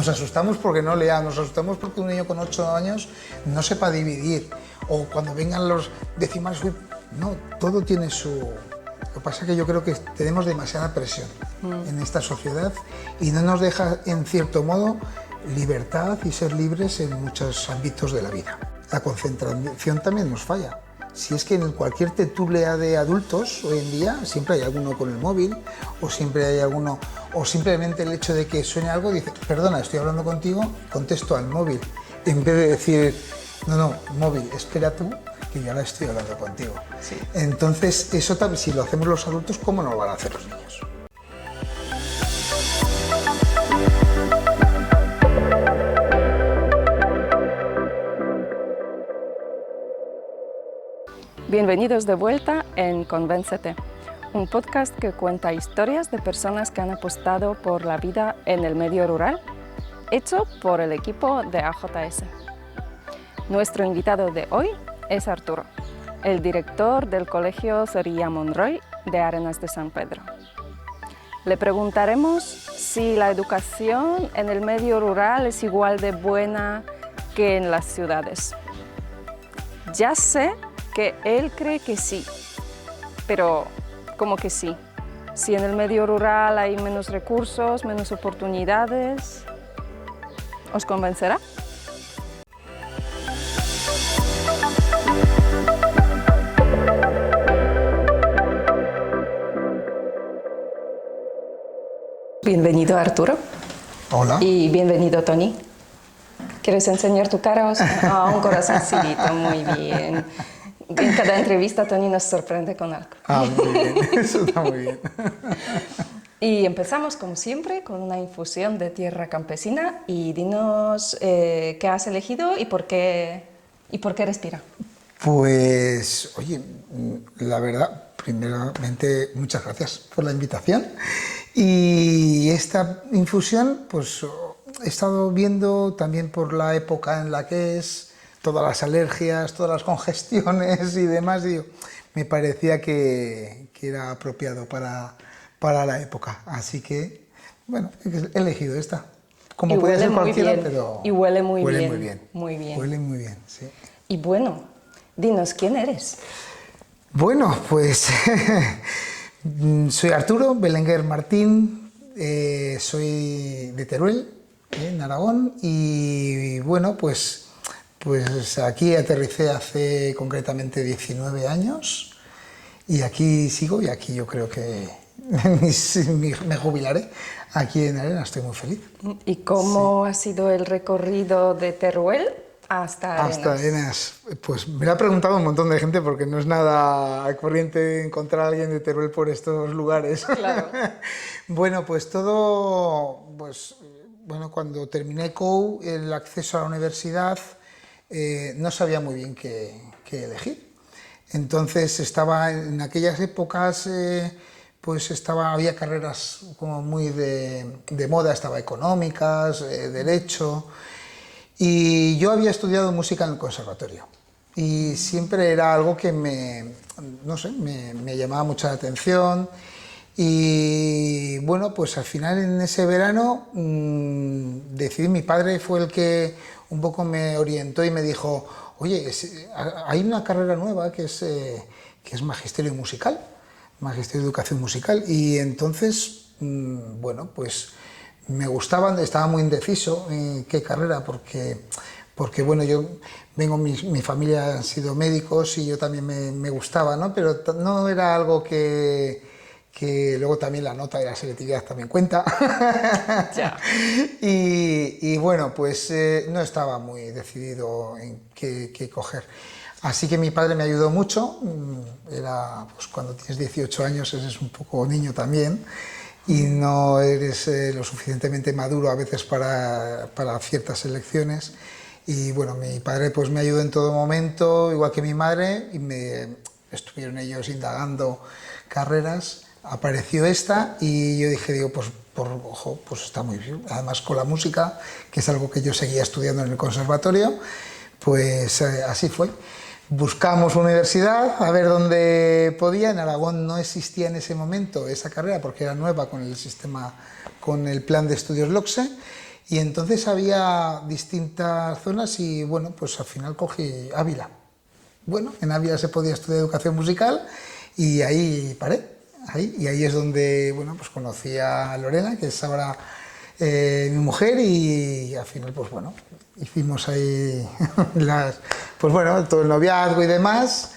Nos asustamos porque no lea, nos asustamos porque un niño con 8 años no sepa dividir, o cuando vengan los decimales, no, todo tiene su... Lo que pasa es que yo creo que tenemos demasiada presión en esta sociedad y no nos deja, en cierto modo, libertad y ser libres en muchos ámbitos de la vida. La concentración también nos falla. Si es que en cualquier tertulia de adultos hoy en día siempre hay alguno con el móvil, o siempre hay alguno, o simplemente el hecho de que suene algo, dice, perdona, estoy hablando contigo, contesto al móvil, en vez de decir, no, móvil, espera tú, que yo ahora estoy hablando contigo. Sí. Entonces, eso también, si lo hacemos los adultos, ¿cómo no lo van a hacer los niños? Bienvenidos de vuelta en Convéncete, un podcast que cuenta historias de personas que han apostado por la vida en el medio rural, hecho por el equipo de AJS. Nuestro invitado de hoy es Arturo, el director del Colegio Zorrilla Monroy de Arenas de San Pedro. Le preguntaremos si la educación en el medio rural es igual de buena que en las ciudades. Ya sé que él cree que sí, pero ¿cómo que sí? Si en el medio rural hay menos recursos, menos oportunidades, ¿os convencerá? Bienvenido, Arturo. Hola. Y bienvenido, Tony. ¿Quieres enseñar tu cara? Un corazoncito, muy bien. En cada entrevista Tony nos sorprende con algo. Muy bien, eso está muy bien. Y empezamos, como siempre, con una infusión de tierra campesina. Y dinos qué has elegido y por qué respira. Pues, oye, la verdad, primeramente, muchas gracias por la invitación. Y esta infusión, pues he estado viendo también por la época en la que es, todas las alergias, todas las congestiones y demás, digo, me parecía que era apropiado para la época. Así que, bueno, he elegido esta. Como puede ser cualquiera, pero... Y huele muy bien. Muy bien. Muy bien. Huele muy bien, sí. Y bueno, dinos, ¿quién eres? Bueno, pues soy Arturo Belenguer Martín, soy de Teruel, en Aragón, y bueno, pues aquí aterricé hace concretamente 19 años y aquí sigo y aquí yo creo que me jubilaré. Aquí en Arenas estoy muy feliz. ¿Y cómo ha sido el recorrido de Teruel hasta Arenas? Hasta Arenas, pues me lo ha preguntado un montón de gente porque no es nada corriente encontrar a alguien de Teruel por estos lugares. Claro. Bueno, pues todo, bueno, cuando terminé COU, el acceso a la universidad, no sabía muy bien qué elegir. Entonces estaba en aquellas épocas, había carreras como muy de moda, estaba económicas, derecho, y yo había estudiado música en el conservatorio y siempre era algo que me llamaba mucha atención. Y bueno, pues al final en ese verano decidí, mi padre fue el que un poco me orientó y me dijo, oye, hay una carrera nueva que es Magisterio Musical, Magisterio de Educación Musical, y entonces, bueno, pues me gustaba, estaba muy indeciso en qué carrera, porque bueno, yo vengo, mi familia han sido médicos y yo también me gustaba, ¿no? Pero no era algo que luego también la nota de la selectividad también cuenta. Ya. Y bueno, pues no estaba muy decidido en qué coger. Así que mi padre me ayudó mucho. Era, pues cuando tienes 18 años eres un poco niño también y no eres lo suficientemente maduro a veces para ciertas elecciones. Y bueno, mi padre pues me ayudó en todo momento, igual que mi madre, y estuvieron ellos indagando carreras. Apareció esta y yo dije, pues está muy bien. Además con la música, que es algo que yo seguía estudiando en el conservatorio, pues así fue. Buscamos universidad, a ver dónde podía. En Aragón no existía en ese momento esa carrera porque era nueva con el sistema, con el plan de estudios LOCSE. Y entonces había distintas zonas y bueno, pues al final cogí Ávila. Bueno, en Ávila se podía estudiar educación musical y ahí paré. Y ahí es donde, bueno, pues conocí a Lorena, que es ahora mi mujer, y al final, pues bueno, hicimos ahí pues bueno, todo el noviazgo y demás.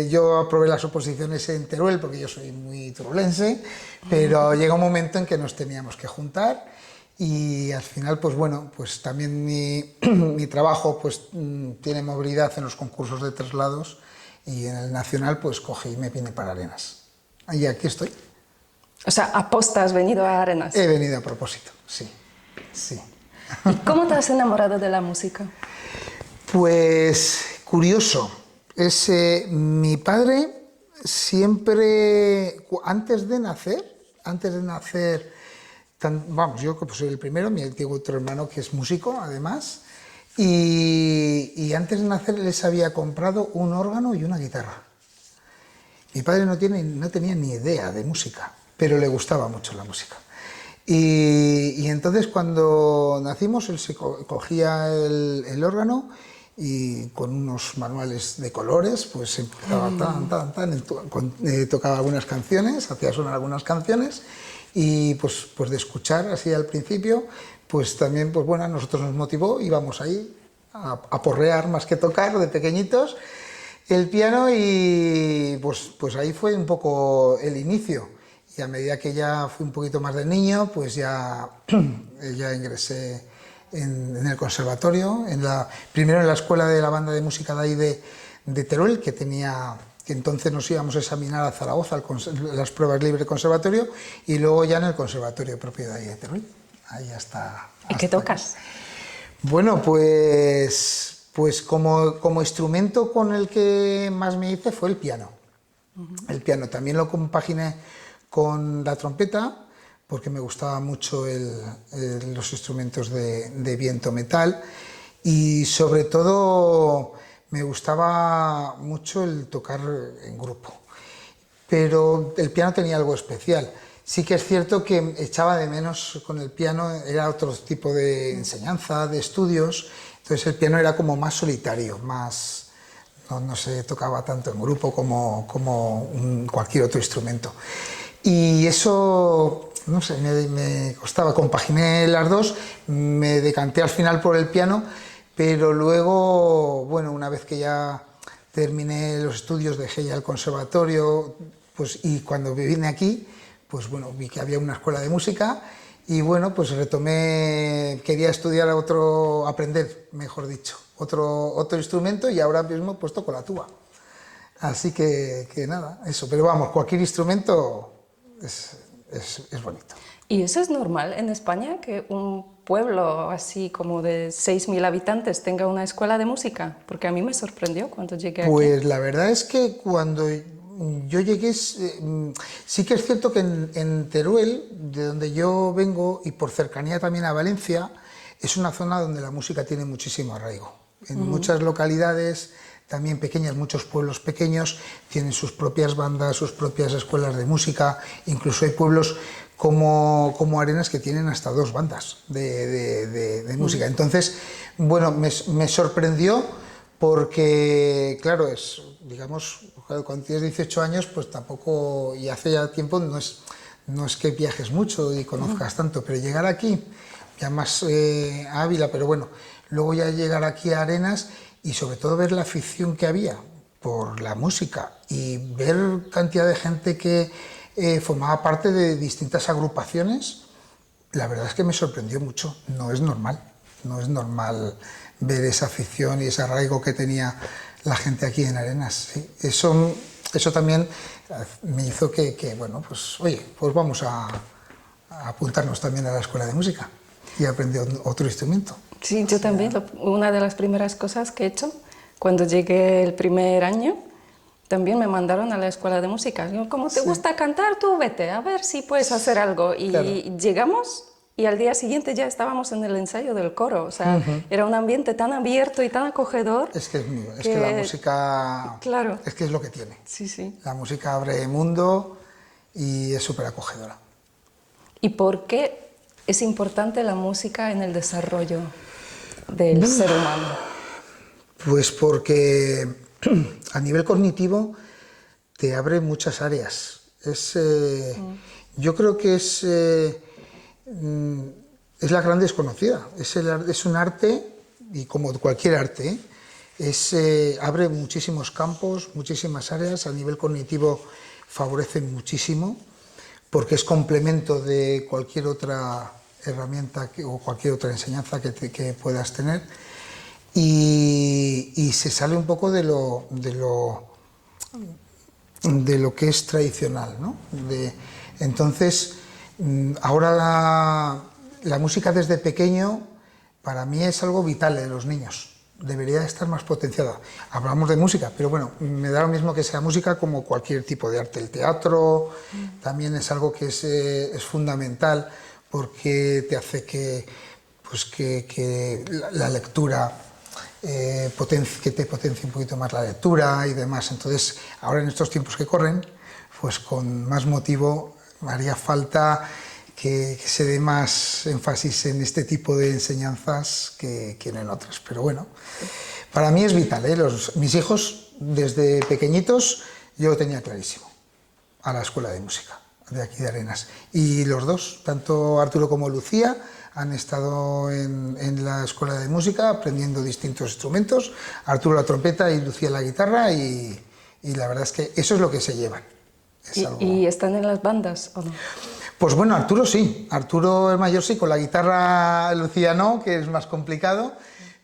Yo aprobé las oposiciones en Teruel porque yo soy muy teruelense, pero llega un momento en que nos teníamos que juntar y al final, pues bueno, pues también mi trabajo pues tiene movilidad en los concursos de traslados y en el nacional pues cogí y me vine para Arenas. Y aquí estoy. O sea, aposta has venido a Arenas. He venido a propósito, sí, sí. ¿Y cómo te has enamorado de la música? Pues curioso. Mi padre siempre, antes de nacer, vamos, yo pues soy el primero, tengo otro hermano que es músico además, y antes de nacer les había comprado un órgano y una guitarra. Mi padre no tenía ni idea de música, pero le gustaba mucho la música. Y entonces cuando nacimos él se cogía el órgano y con unos manuales de colores pues empezaba tocaba algunas canciones, hacía sonar algunas canciones y pues de escuchar así al principio pues también pues bueno, a nosotros nos motivó, íbamos ahí a porrear más que tocar de pequeñitos el piano y pues ahí fue un poco el inicio. Y a medida que ya fui un poquito más de niño, pues ya ingresé en el conservatorio, primero en la escuela de la banda de música de ahí de Teruel, que entonces nos íbamos a examinar a Zaragoza, las pruebas libres de conservatorio, y luego ya en el conservatorio propio de ahí de Teruel. Ahí hasta. ¿Y qué tocas? Bueno, pues como instrumento con el que más me hice fue el piano. El piano también lo compaginé con la trompeta, porque me gustaban mucho los instrumentos de viento metal y sobre todo me gustaba mucho el tocar en grupo. Pero el piano tenía algo especial. Sí que es cierto que echaba de menos con el piano, era otro tipo de enseñanza, de estudios, entonces el piano era como más solitario, no se tocaba tanto en grupo como cualquier otro instrumento. Y eso, no sé, me costaba, compaginé las dos, me decanté al final por el piano, pero luego, bueno, una vez que ya terminé los estudios, dejé ya el conservatorio, pues, y cuando vine aquí, pues bueno, vi que había una escuela de música y bueno, pues retomé, quería estudiar aprender, mejor dicho, otro instrumento y ahora mismo pues toco la tuba. Así que nada, eso, pero vamos, cualquier instrumento es bonito. ¿Y eso es normal en España, que un pueblo así como de 6.000 habitantes tenga una escuela de música? Porque a mí me sorprendió cuando llegué aquí. Pues la verdad es que cuando yo llegué, sí que es cierto que en Teruel, de donde yo vengo, y por cercanía también a Valencia, es una zona donde la música tiene muchísimo arraigo. En muchas localidades, también pequeñas, muchos pueblos pequeños, tienen sus propias bandas, sus propias escuelas de música, incluso hay pueblos como Arenas que tienen hasta 2 bandas de música. Entonces, bueno, me sorprendió porque, claro, digamos, cuando tienes 18 años, pues tampoco, y hace ya tiempo, no es que viajes mucho y conozcas tanto, pero llegar aquí, ya más a Ávila, pero bueno, luego ya llegar aquí a Arenas y sobre todo ver la afición que había por la música y ver cantidad de gente que formaba parte de distintas agrupaciones, la verdad es que me sorprendió mucho. No es normal ver esa afición y ese arraigo que tenía la gente aquí en Arenas. ¿Sí? Eso también me hizo que bueno, pues oye, pues vamos a apuntarnos también a la escuela de música y aprender otro instrumento. Sí, yo también. Una de las primeras cosas que he hecho cuando llegué el primer año, también me mandaron a la escuela de música. Yo, ¿cómo te gusta cantar? Tú vete, a ver si puedes hacer algo. Y claro, llegamos y al día siguiente ya estábamos en el ensayo del coro. O sea, era un ambiente tan abierto y tan acogedor. Es que la música, claro, es que es lo que tiene. Sí, sí. La música abre mundo y es súper acogedora. ¿Y por qué es importante la música en el desarrollo del ser humano? Pues porque a nivel cognitivo te abre muchas áreas. Yo creo que es la gran desconocida. Es un arte, y como cualquier arte, abre muchísimos campos, muchísimas áreas. A nivel cognitivo favorece muchísimo, porque es complemento de cualquier otra herramienta o cualquier otra enseñanza que puedas tener. Y se sale un poco de lo que es tradicional, ¿no? Entonces, ahora la música desde pequeño para mí es algo vital en los niños. Debería estar más potenciada. Hablamos de música, pero bueno, me da lo mismo que sea música como cualquier tipo de arte. El teatro también es algo que es fundamental, porque te hace que la lectura que te potencie un poquito más la lectura y demás. Entonces, ahora en estos tiempos que corren, pues con más motivo haría falta que se dé más énfasis en este tipo de enseñanzas que en otras. Pero bueno, para mí es vital, ¿eh? Mis hijos, desde pequeñitos, yo lo tenía clarísimo, a la escuela de música de aquí de Arenas. Y los dos, tanto Arturo como Lucía, han estado en la escuela de música aprendiendo distintos instrumentos, Arturo la trompeta y Lucía la guitarra, y la verdad es que eso es lo que se llevan. ¿Y están en las bandas o no? Pues bueno, Arturo sí, Arturo el mayor sí, con la guitarra Lucía no, que es más complicado,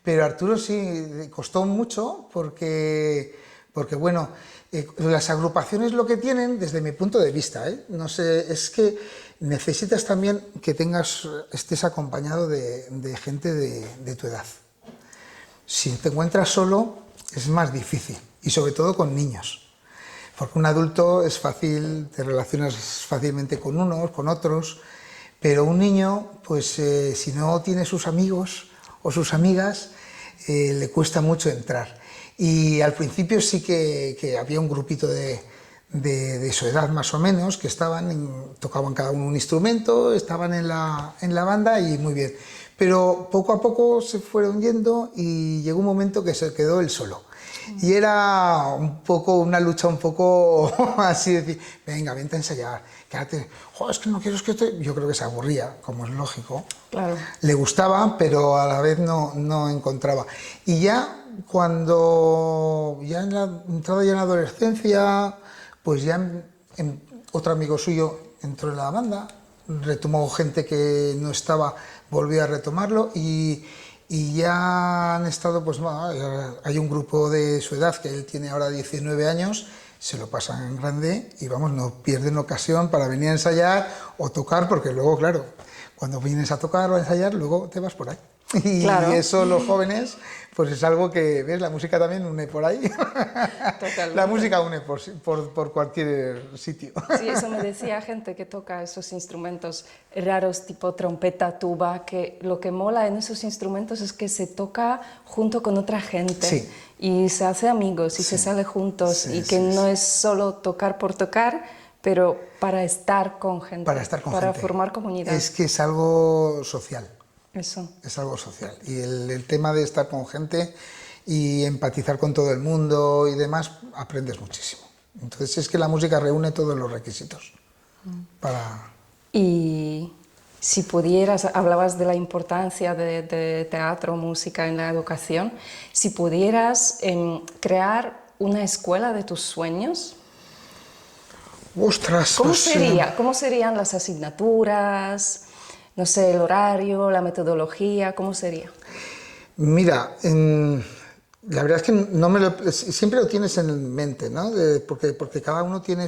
pero Arturo sí, costó mucho porque bueno, las agrupaciones lo que tienen, desde mi punto de vista, no sé, es que necesitas también que estés acompañado de gente de tu edad. Si te encuentras solo es más difícil, y sobre todo con niños. Porque un adulto es fácil, te relacionas fácilmente con unos, con otros, pero un niño, pues si no tiene sus amigos o sus amigas, le cuesta mucho entrar. Y al principio sí que había un grupito de su edad más o menos, que tocaban cada uno un instrumento, estaban en la banda y muy bien. Pero poco a poco se fueron yendo y llegó un momento que se quedó él solo. Y era una lucha un poco así, de decir, venga, vente a ensayar, quédate, es que no quiero, Yo creo que se aburría, como es lógico. Claro. Le gustaba, pero a la vez no encontraba. Y ya cuando, entrada ya en la adolescencia, pues ya otro amigo suyo entró en la banda, retomó gente que no estaba, volvió a retomarlo, y ya han estado, pues hay un grupo de su edad, que él tiene ahora 19 años, se lo pasan en grande y vamos, no pierden ocasión para venir a ensayar o tocar, porque luego, claro, cuando vienes a tocar o a ensayar, luego te vas por ahí. Y claro, eso los jóvenes, pues es algo que, ¿ves? La música también une por ahí. Totalmente. La música une por cualquier sitio. Sí, eso me decía gente que toca esos instrumentos raros tipo trompeta, tuba, que lo que mola en esos instrumentos es que se toca junto con otra gente. Sí. Y se hace amigos y se sale juntos, y que no es solo tocar por tocar, pero para estar con gente, para formar comunidad. Es que es algo social. Eso. Es algo social. Y el tema de estar con gente y empatizar con todo el mundo y demás, aprendes muchísimo. Entonces es que la música reúne todos los requisitos para... Y si pudieras, hablabas de la importancia de teatro, música en la educación, si pudieras crear una escuela de tus sueños, ¡ostras! ¿Cómo sería? ¿Cómo serían las asignaturas? No sé, el horario, la metodología, ¿cómo sería? Mira, la verdad es que siempre lo tienes en mente, ¿no? Porque cada uno tiene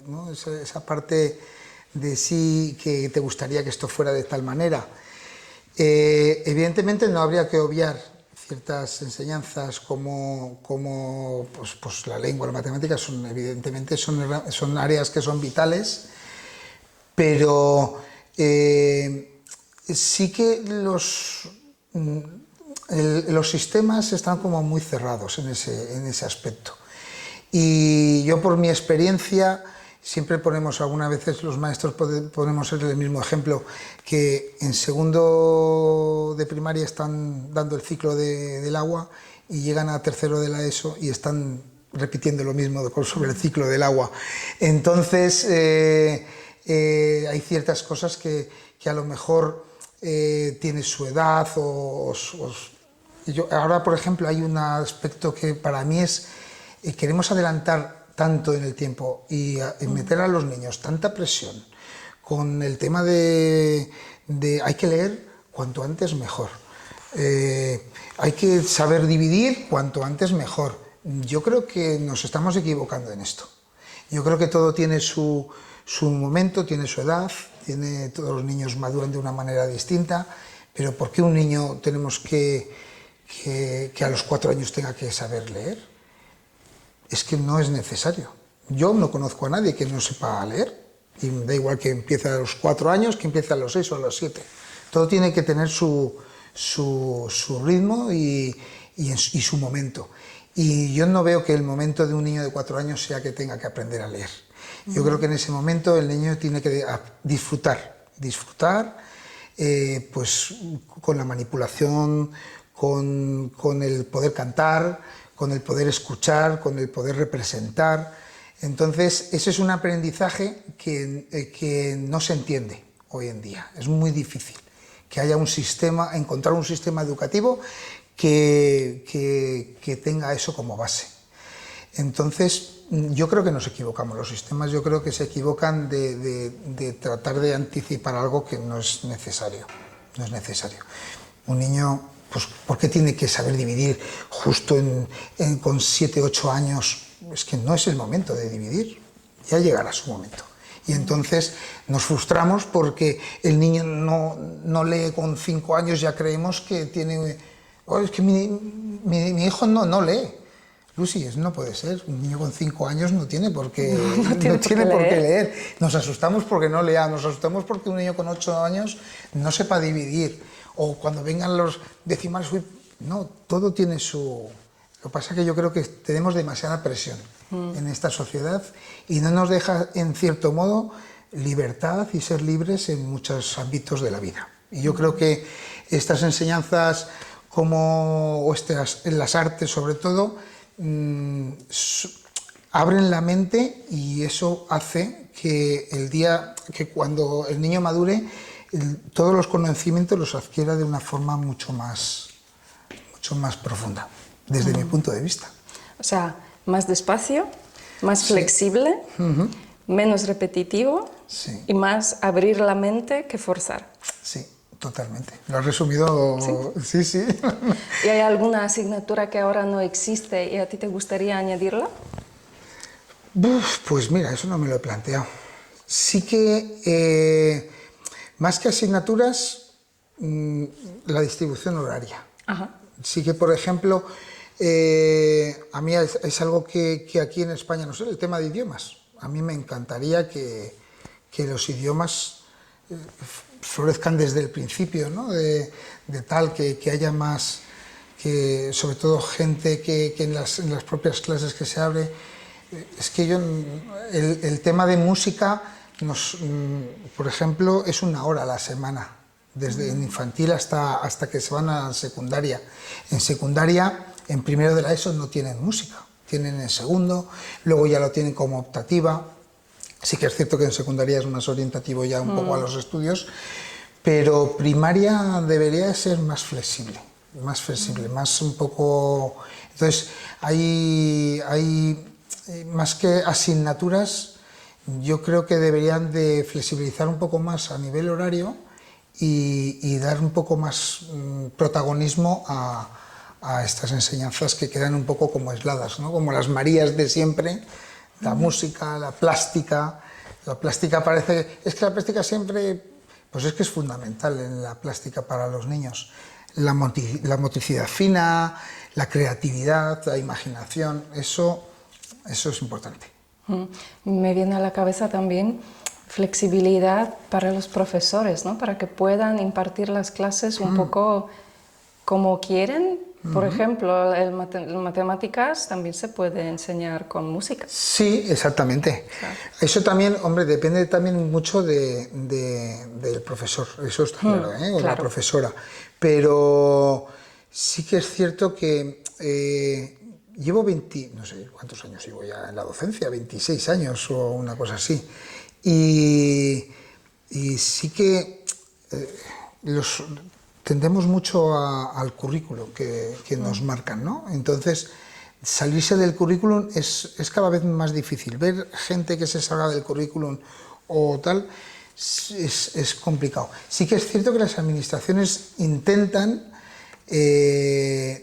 ¿no? esa parte de sí que te gustaría que esto fuera de tal manera. Evidentemente no habría que obviar ciertas enseñanzas como pues la lengua, la matemática, evidentemente son áreas que son vitales, pero sí que los sistemas están como muy cerrados en ese aspecto. Y yo, por mi experiencia, siempre ponemos, algunas veces los maestros ponemos el mismo ejemplo, que en segundo de primaria están dando el ciclo del agua y llegan a tercero de la ESO y están repitiendo lo mismo sobre el ciclo del agua. Entonces, hay ciertas cosas que a lo mejor tiene su edad ahora, por ejemplo, hay un aspecto que para mí es, queremos adelantar tanto en el tiempo y meter a los niños tanta presión con el tema de hay que leer cuanto antes mejor, hay que saber dividir cuanto antes mejor. Yo creo que nos estamos equivocando en esto. Yo creo que todo tiene su momento, tiene su edad, todos los niños maduran de una manera distinta, pero ¿por qué un niño tenemos que a los 4 años tenga que saber leer? Es que no es necesario. Yo no conozco a nadie que no sepa leer, y da igual que empiece a los 4 años, que empiece a los 6 o a los 7. Todo tiene que tener su ritmo y su momento. Y yo no veo que el momento de un niño de 4 años sea que tenga que aprender a leer. Yo creo que en ese momento el niño tiene que disfrutar, pues con la manipulación, con el poder cantar, con el poder escuchar, con el poder representar. Entonces, ese es un aprendizaje que no se entiende hoy en día. Es muy difícil que haya encontrar un sistema educativo que tenga eso como base. Entonces, yo creo que nos equivocamos los sistemas, yo creo que se equivocan de tratar de anticipar algo que no es necesario. No es necesario. Un niño, pues, ¿por qué tiene que saber dividir justo con 7, 8 años? Es que no es el momento de dividir, ya llegará su momento. Y entonces nos frustramos porque el niño no lee con 5 años, ya creemos que tiene... Oh, es que mi hijo no lee. Lucy, eso no puede ser. Un niño con 5 años no tiene por qué leer. Nos asustamos porque no lea, nos asustamos porque un niño con 8 años no sepa dividir. O cuando vengan los decimales, no, todo tiene su... Lo que pasa es que yo creo que tenemos demasiada presión en esta sociedad y no nos deja, en cierto modo, libertad y ser libres en muchos ámbitos de la vida. Y yo creo que estas enseñanzas, en las artes sobre todo, abren la mente y eso hace que cuando el niño madure, todos los conocimientos los adquiera de una forma mucho más profunda, desde mi punto de vista. O sea, más despacio, más flexible, menos repetitivo y más abrir la mente que forzar. Sí, totalmente. Lo has resumido. Sí. ¿Y hay alguna asignatura que ahora no existe y a ti te gustaría añadirla? Pues mira, eso no me lo he planteado. Sí que, más que asignaturas, la distribución horaria. Ajá. Sí que, por ejemplo, a mí es algo que aquí en España, no sé, el tema de idiomas. A mí me encantaría que los idiomas florezcan desde el principio, ¿no? de tal que haya más, sobre todo gente que en las propias clases que se abre. Es que el tema de música, por ejemplo, es 1 hora a la semana, desde en infantil hasta que se van a secundaria. En secundaria, en primero de la ESO no tienen música, tienen en segundo, luego ya lo tienen como optativa. Sí que es cierto que en secundaria es más orientativo ya un poco a los estudios, pero primaria debería ser más flexible, más un poco... Entonces, hay más que asignaturas, yo creo que deberían de flexibilizar un poco más a nivel horario y dar un poco más protagonismo a estas enseñanzas que quedan un poco como aisladas, ¿no? Como las Marías de siempre, la música, la plástica. La plástica es que la plástica siempre, pues es que es fundamental en la plástica para los niños. La motricidad fina, la creatividad, la imaginación, eso es importante. Me viene a la cabeza también flexibilidad para los profesores, ¿no? Para que puedan impartir las clases un poco como quieren, Por ejemplo, en matemáticas también se puede enseñar con música. Sí, exactamente. Claro. Eso también, hombre, depende también mucho del profesor, eso está claro, ¿eh? O la claro. profesora. Pero sí que es cierto que llevo 20, no sé cuántos años llevo ya en la docencia, 26 años o una cosa así. Y sí que tendemos mucho al currículo que nos marcan, ¿no? Entonces, salirse del currículum es cada vez más difícil. Ver gente que se salga del currículum o tal es complicado. Sí que es cierto que las administraciones intentan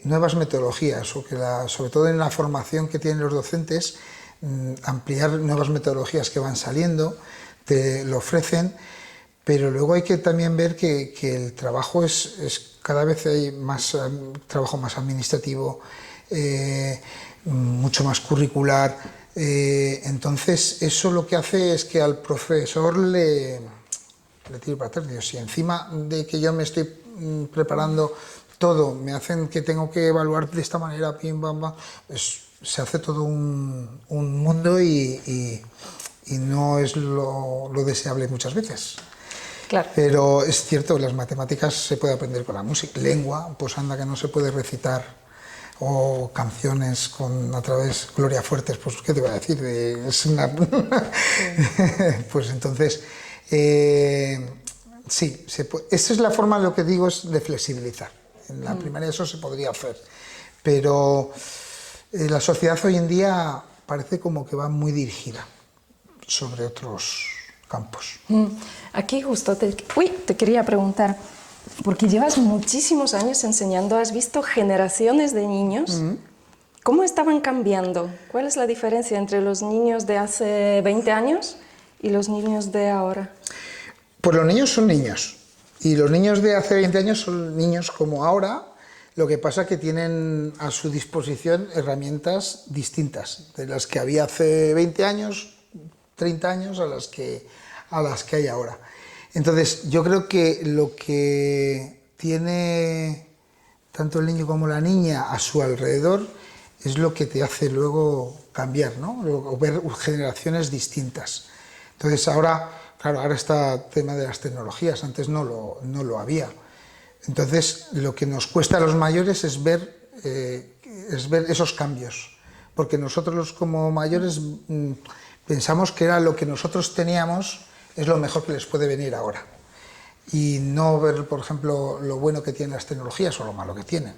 nuevas metodologías, o que sobre todo en la formación que tienen los docentes, ampliar nuevas metodologías que van saliendo, te lo ofrecen, pero luego hay que también ver que el trabajo es cada vez hay más trabajo más administrativo, mucho más curricular, entonces eso lo que hace es que al profesor le tiro para atrás. Digo, si encima de que yo me estoy preparando todo, me hacen que tengo que evaluar de esta manera, pim, bam, bam, pues se hace todo un mundo y no es lo deseable muchas veces. Claro. Pero es cierto, las matemáticas se puede aprender con la música. Lengua, pues anda que no se puede recitar. O canciones a través Gloria Fuertes, pues qué te voy a decir, es una... Pues entonces, sí, esa es la forma, lo que digo es de flexibilizar. En la primaria eso se podría hacer, pero la sociedad hoy en día parece como que va muy dirigida sobre otros campos. Aquí justo te quería preguntar, porque llevas muchísimos años enseñando, has visto generaciones de niños, ¿cómo estaban cambiando? ¿Cuál es la diferencia entre los niños de hace 20 años y los niños de ahora? Pues los niños son niños, y los niños de hace 20 años son niños como ahora, lo que pasa que tienen a su disposición herramientas distintas, de las que había hace 20 años, 30 años, a las que hay ahora. Entonces, yo creo que lo que tiene tanto el niño como la niña a su alrededor es lo que te hace luego cambiar, ¿no? O ver generaciones distintas. Entonces, ahora, claro, ahora está el tema de las tecnologías, antes no lo había. Entonces, lo que nos cuesta a los mayores es ver esos cambios, porque nosotros como mayores pensamos que era lo que nosotros teníamos, es lo mejor que les puede venir ahora, y no ver, por ejemplo, lo bueno que tienen las tecnologías o lo malo que tienen.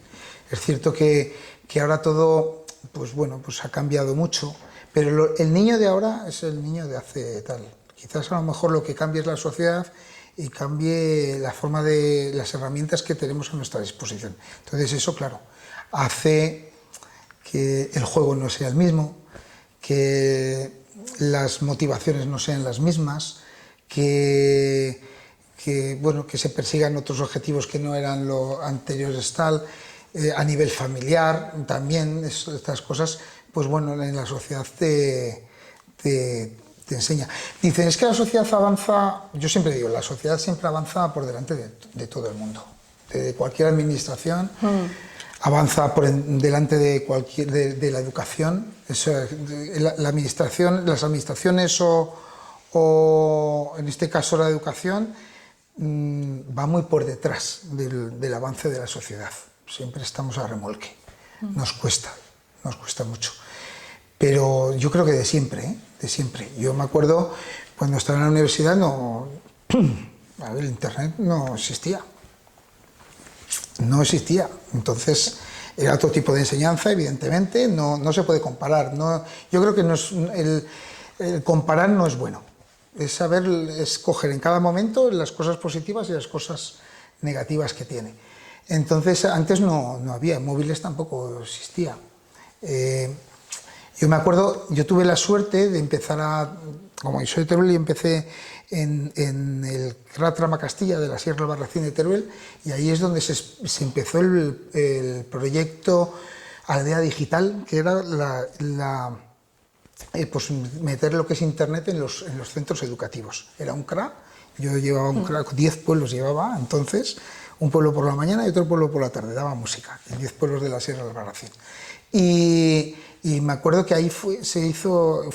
Es cierto que ahora todo, pues bueno, pues ha cambiado mucho, pero el niño de ahora es el niño de hace tal. Quizás a lo mejor lo que cambie es la sociedad y cambie la forma de las herramientas que tenemos a nuestra disposición. Entonces eso, claro, hace que el juego no sea el mismo, que las motivaciones no sean las mismas, que se persigan otros objetivos que no eran lo anteriores tal, a nivel familiar también, estas cosas, pues bueno, en la sociedad te enseña. Dicen, es que la sociedad avanza, yo siempre digo, la sociedad siempre avanza por delante de todo el mundo, de cualquier administración, avanza por delante de la educación, las administraciones o en este caso la educación va muy por detrás del avance de la sociedad. Siempre estamos a remolque. Nos cuesta mucho. Pero yo creo que de siempre, ¿eh? De siempre. Yo me acuerdo cuando estaba en la universidad, el internet no existía. No existía. Entonces era otro tipo de enseñanza, evidentemente, no se puede comparar. Yo creo que el comparar no es bueno. Es saber escoger en cada momento las cosas positivas y las cosas negativas que tiene. Entonces, antes no había, móviles tampoco existía. Yo me acuerdo, yo tuve la suerte de empezar como yo soy de Teruel, y empecé en el CRA Trama Castilla de la Sierra Albarracín de Teruel, y ahí es donde se empezó el proyecto Aldea Digital, que era pues meter lo que es internet en los centros educativos. Era un CRA, yo llevaba un CRA, 10 pueblos llevaba entonces, un pueblo por la mañana y otro pueblo por la tarde, daba música, en 10 pueblos de la Sierra del Barracín. Y me acuerdo que ahí fue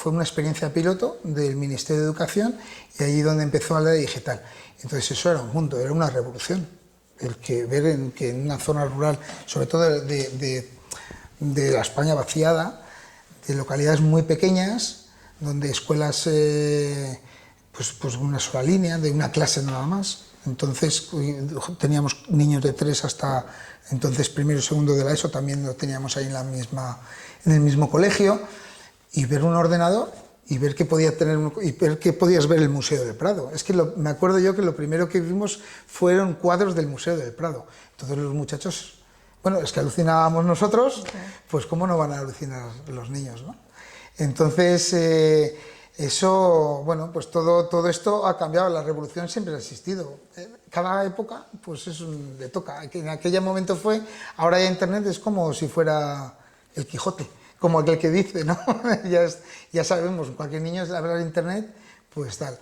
una experiencia piloto del Ministerio de Educación, y allí donde empezó la ley digital. Entonces eso era un mundo, era una revolución, el que ver que en una zona rural, sobre todo de la España vaciada, de localidades muy pequeñas, donde escuelas, pues una sola línea, de una clase nada más. Entonces teníamos niños de 3 hasta entonces primero y segundo de la ESO, también lo teníamos ahí en el mismo colegio, y ver un ordenador y ver que podías ver el Museo del Prado. Es que me acuerdo yo que lo primero que vimos fueron cuadros del Museo del Prado. Entonces los muchachos, bueno, es que alucinábamos nosotros, pues cómo no van a alucinar los niños, ¿no? Entonces, eso, bueno, pues todo esto ha cambiado, la revolución siempre ha existido. Cada época, pues le toca. En aquel momento fue, ahora ya Internet es como si fuera el Quijote, como aquel que dice, ¿no? Ya sabemos, cualquier niño hablar Internet, pues tal.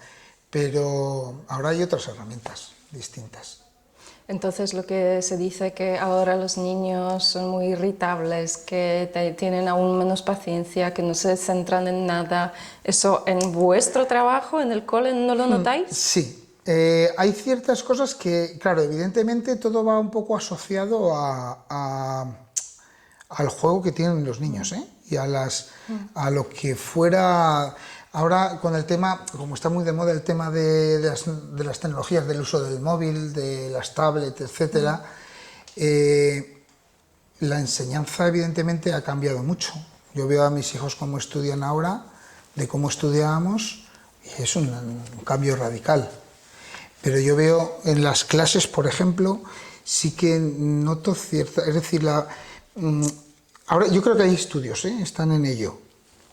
Pero ahora hay otras herramientas distintas. Entonces lo que se dice que ahora los niños son muy irritables, que tienen aún menos paciencia, que no se centran en nada, ¿eso en vuestro trabajo, en el cole, no lo notáis? Sí, hay ciertas cosas que, claro, evidentemente todo va un poco asociado al juego que tienen los niños, ¿eh? Y a lo que fuera. Ahora con el tema, como está muy de moda el tema de las tecnologías, del uso del móvil, de las tablets, etc., la enseñanza evidentemente ha cambiado mucho. Yo veo a mis hijos cómo estudian ahora, de cómo estudiábamos, y es un cambio radical. Pero yo veo en las clases, por ejemplo, sí que noto cierta... Es decir, ahora yo creo que hay estudios, están en ello,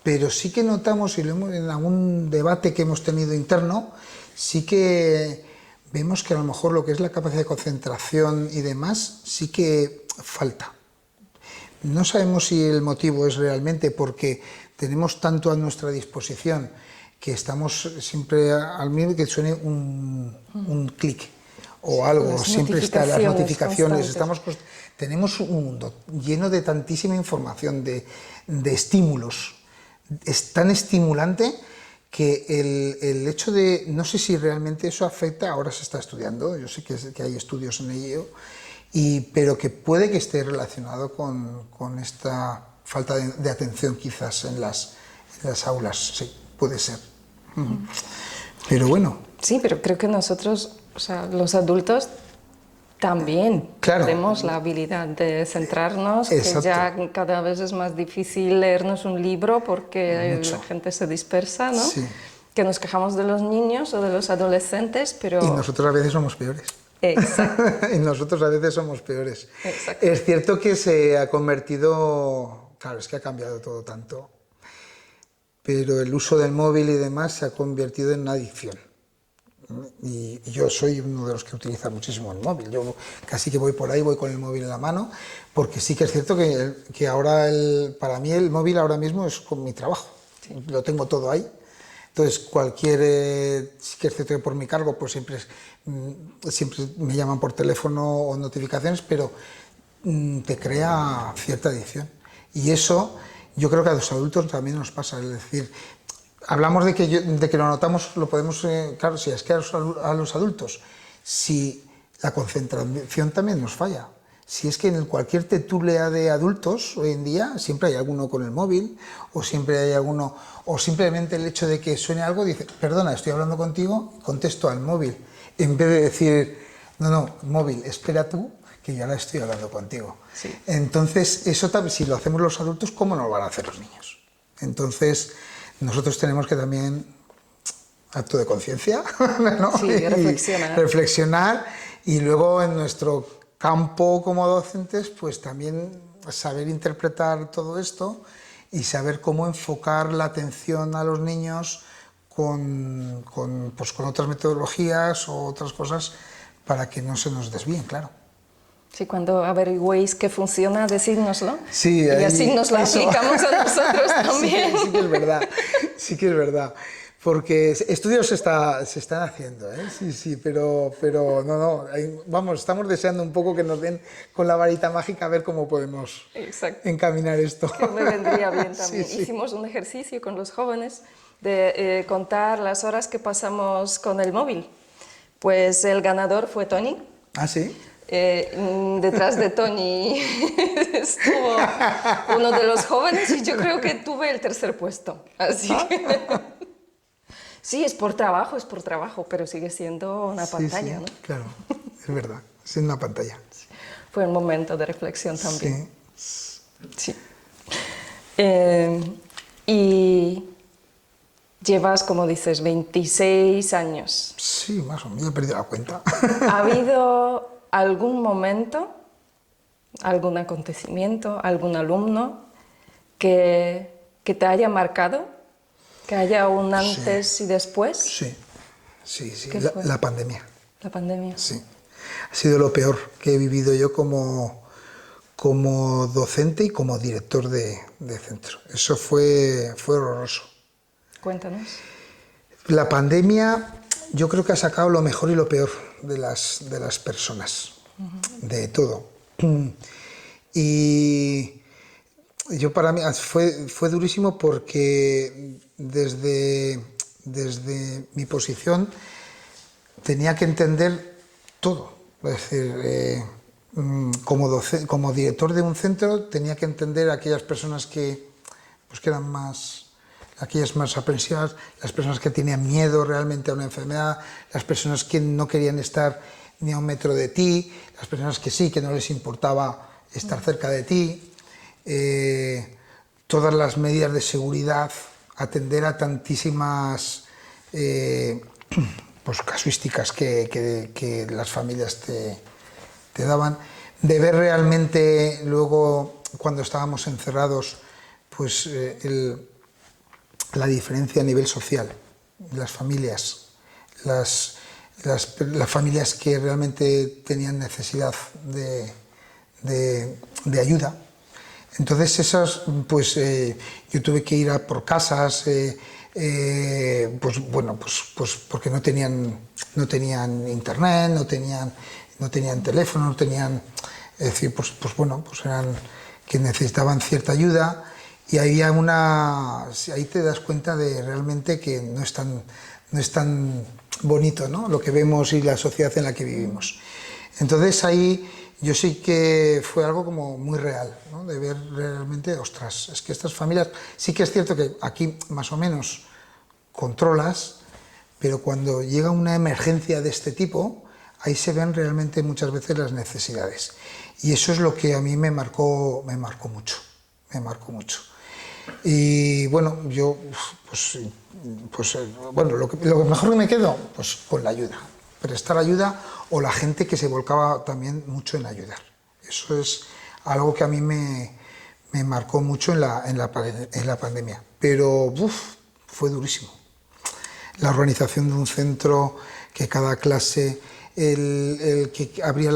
pero sí que notamos, y en algún debate que hemos tenido interno, sí que vemos que a lo mejor lo que es la capacidad de concentración y demás, sí que falta. No sabemos si el motivo es realmente porque tenemos tanto a nuestra disposición que estamos siempre al mismo que suene un clic o algo, siempre están las notificaciones, tenemos un mundo lleno de tantísima información, de estímulos. Es tan estimulante que el hecho de, no sé si realmente eso afecta, ahora se está estudiando, yo sé que hay estudios en ello, pero que puede que esté relacionado con esta falta de atención quizás en las aulas, sí, puede ser. Pero bueno. Sí, pero creo que nosotros, o sea, los adultos también tenemos la habilidad de centrarnos, que ya cada vez es más difícil leernos un libro porque la gente se dispersa, ¿no? Sí. Que nos quejamos de los niños o de los adolescentes, pero... Y nosotros a veces somos peores. Exacto. Y nosotros a veces somos peores. Exacto. Es cierto que se ha convertido... Claro, es que ha cambiado todo tanto. Pero el uso del móvil y demás se ha convertido en una adicción. Y yo soy uno de los que utiliza muchísimo el móvil. Yo casi que voy por ahí, voy con el móvil en la mano, porque sí que es cierto que ahora para mí el móvil ahora mismo es con mi trabajo. Sí. Lo tengo todo ahí. Entonces sí que es cierto que por mi cargo pues siempre me llaman por teléfono o notificaciones, pero te crea cierta adicción. Y eso yo creo que a los adultos también nos pasa, es decir, hablamos de que lo notamos, lo podemos, claro, si es que a los adultos, si la concentración también nos falla, si es que en cualquier tertulia de adultos hoy en día siempre hay alguno con el móvil, o siempre hay alguno, o simplemente el hecho de que suene algo, dice, perdona, estoy hablando contigo, contesto al móvil, en vez de decir, no, móvil, espera tú, que yo ahora estoy hablando contigo. Sí. Entonces, eso si lo hacemos los adultos, ¿cómo no lo van a hacer los niños? Entonces, nosotros tenemos que también, acto de conciencia, ¿no? Sí, reflexionar y luego en nuestro campo como docentes, pues también saber interpretar todo esto y saber cómo enfocar la atención a los niños con otras metodologías o otras cosas para que no se nos desvíen, claro. Sí, cuando averigüéis que funciona, decídnoslo. Sí, y así nos lo aplicamos a nosotros también. Sí que es verdad, sí que es verdad. Porque estudios se están haciendo, ¿eh? Sí, pero no, vamos, estamos deseando un poco que nos den con la varita mágica a ver cómo podemos encaminar esto. Que me vendría bien también. Sí. Hicimos un ejercicio con los jóvenes de contar las horas que pasamos con el móvil. Pues el ganador fue Tony. ¿Ah, sí? Detrás de Tony estuvo uno de los jóvenes y yo creo que tuve el tercer puesto. Así que... Sí, es por trabajo, pero sigue siendo una pantalla, ¿no? Claro, es verdad, es una pantalla. Fue un momento de reflexión también. Sí. Y llevas, como dices, 26 años. Sí, más o menos, he perdido la cuenta. ¿Ha habido algún momento, algún acontecimiento, algún alumno que te haya marcado? ¿Que haya un antes y después? Sí. La pandemia. La pandemia. Sí. Ha sido lo peor que he vivido yo como docente y como director de centro. Eso fue horroroso. Cuéntanos. La pandemia yo creo que ha sacado lo mejor y lo peor de las personas, de todo. Y yo para mí fue durísimo porque desde mi posición tenía que entender todo. Es decir, como director de un centro tenía que entender a aquellas personas que eran aquellas más aprensivas, las personas que tenían miedo realmente a una enfermedad, las personas que no querían estar ni a un metro de ti, las personas que sí, que no les importaba estar cerca de ti. Todas las medidas de seguridad, atender a tantísimas casuísticas que las familias te daban, de ver realmente luego cuando estábamos encerrados pues la diferencia a nivel social, las familias, las familias que realmente tenían necesidad de ayuda. Entonces esas, pues yo tuve que ir a por casas, porque no tenían internet, no tenían teléfono, no tenían, es decir, eran que necesitaban cierta ayuda, y ahí te das cuenta de realmente que no es tan bonito, ¿no?, lo que vemos y la sociedad en la que vivimos. Entonces ahí yo sí que fue algo como muy real, ¿no?, de ver realmente, ostras, es que estas familias, sí que es cierto que aquí más o menos controlas, pero cuando llega una emergencia de este tipo, ahí se ven realmente muchas veces las necesidades. Y eso es lo que a mí me marcó mucho. Y bueno, yo, lo que mejor me quedo, pues con la ayuda, prestar ayuda, o la gente que se volcaba también mucho en ayudar. Eso es algo que a mí me marcó mucho en la pandemia, pero fue durísimo. La organización de un centro, que cada clase, el que abría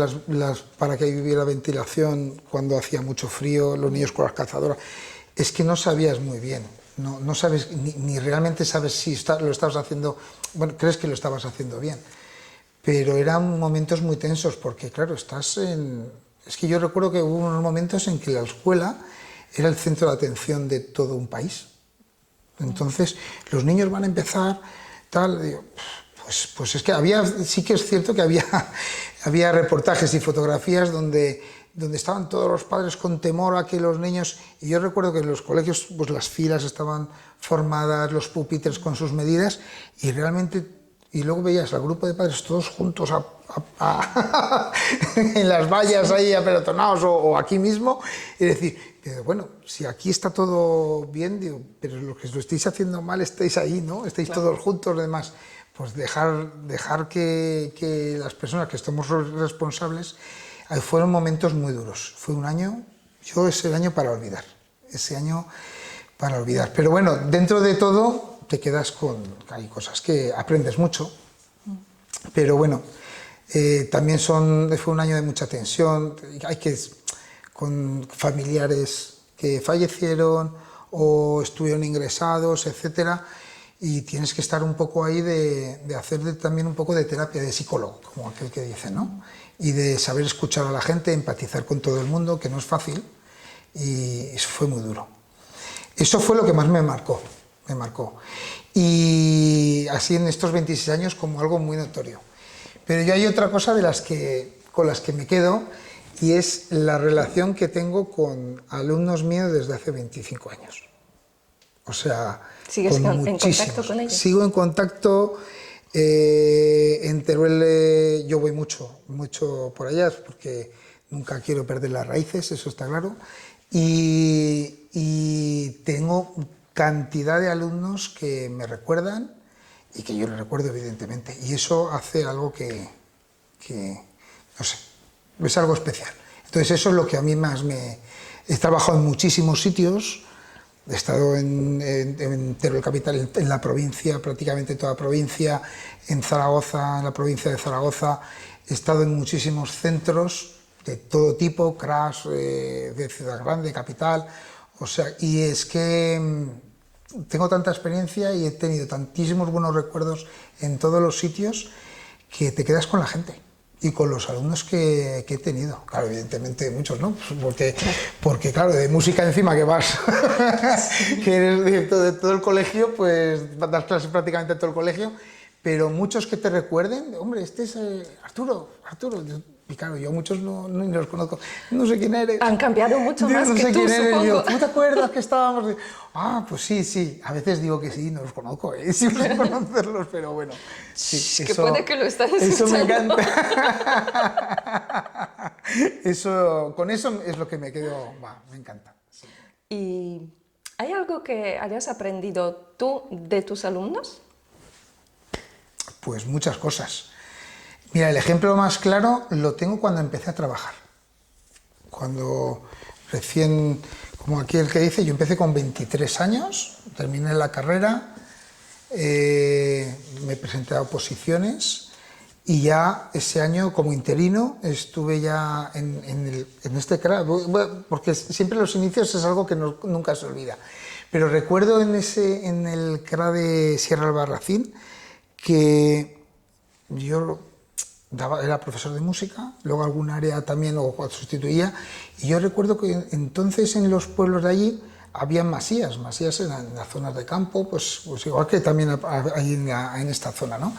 para que hubiera ventilación cuando hacía mucho frío, los niños con las cazadoras, es que no sabías muy bien, no sabes, ni realmente sabes si lo estabas haciendo, bueno, crees que lo estabas haciendo bien, pero eran momentos muy tensos, porque claro, es que yo recuerdo que hubo unos momentos en que la escuela era el centro de atención de todo un país. Entonces, los niños van a empezar, digo, pues es que sí que es cierto que había reportajes y fotografías donde estaban todos los padres con temor a que los niños, y yo recuerdo que en los colegios pues las filas estaban formadas, los pupitres con sus medidas, y realmente, y luego veías al grupo de padres todos juntos en las vallas ahí apelotonados o aquí mismo, y decir, bueno, si aquí está todo bien, digo, pero lo que lo estáis haciendo mal estáis ahí, ¿no? Estáis todos juntos, demás. Pues dejar que las personas que estamos responsables. Fueron momentos muy duros. Fue un año, es el año para olvidar. Pero bueno, dentro de todo te quedas hay cosas que aprendes mucho. Pero bueno, también fue un año de mucha tensión. Con familiares que fallecieron o estuvieron ingresados, etcétera. y tienes que estar un poco ahí de hacer también un poco de terapia de psicólogo, como aquel que dice, ¿no? Y de saber escuchar a la gente, empatizar con todo el mundo, que no es fácil, y eso fue muy duro. Eso fue lo que más me marcó. Y así en estos 26 años como algo muy notorio. Pero yo hay otra cosa con las que me quedo, y es la relación que tengo con alumnos míos desde hace 25 años. O sea, ¿Sigues en contacto con ellos? Sigo en contacto. En Teruel yo voy mucho por allá, porque nunca quiero perder las raíces, eso está claro. Y tengo cantidad de alumnos que me recuerdan y que yo les recuerdo, evidentemente. Y eso hace algo que no sé, es algo especial. Entonces eso es lo que a mí más me... He trabajado en muchísimos sitios, he estado en Teruel Capital, en la provincia, prácticamente toda la provincia, en Zaragoza, en la provincia de Zaragoza, he estado en muchísimos centros de todo tipo, crash, de Ciudad Grande, capital, o sea, y es que tengo tanta experiencia y he tenido tantísimos buenos recuerdos en todos los sitios que te quedas con la gente. Y con los alumnos que he tenido, claro, evidentemente muchos, ¿no? Porque claro, de música encima que vas, que eres director de todo el colegio, pues das clases prácticamente en todo el colegio, pero muchos que te recuerden, hombre, este es Arturo, y claro, yo muchos no los conozco, no sé quién eres. Han cambiado mucho más que tú, supongo. Yo, ¿tú te acuerdas que estábamos? Pues sí, a veces digo que sí, no los conozco, sí sé conocerlos, pero bueno. Sí, que puede que lo estás escuchando. Eso me encanta. Con eso es lo que me quedo, me encanta. Sí. ¿Y hay algo que hayas aprendido tú de tus alumnos? Pues muchas cosas. Mira, el ejemplo más claro lo tengo cuando empecé a trabajar. Cuando recién, como aquí el que dice, yo empecé con 23 años, terminé la carrera, me presenté a oposiciones y ya ese año como interino estuve ya en este CRA, porque siempre los inicios es algo que nunca se olvida. Pero recuerdo en el CRA de Sierra Albarracín que yo era profesor de música, luego algún área también lo sustituía, y yo recuerdo que entonces en los pueblos de allí había masías en las zonas de campo, pues igual que también ahí en esta zona, ¿no?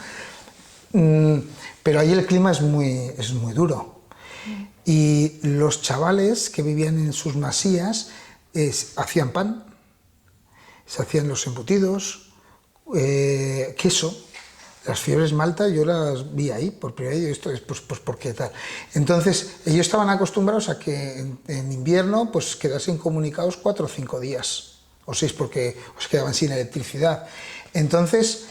Pero ahí el clima es muy duro, y los chavales que vivían en sus masías hacían pan, se hacían los embutidos, queso. Las fiebres Malta yo las vi ahí por primera vez, esto es pues porque tal. Entonces ellos estaban acostumbrados a que en invierno pues quedasen incomunicados 4 o 5 días, o 6 porque os quedaban sin electricidad. Entonces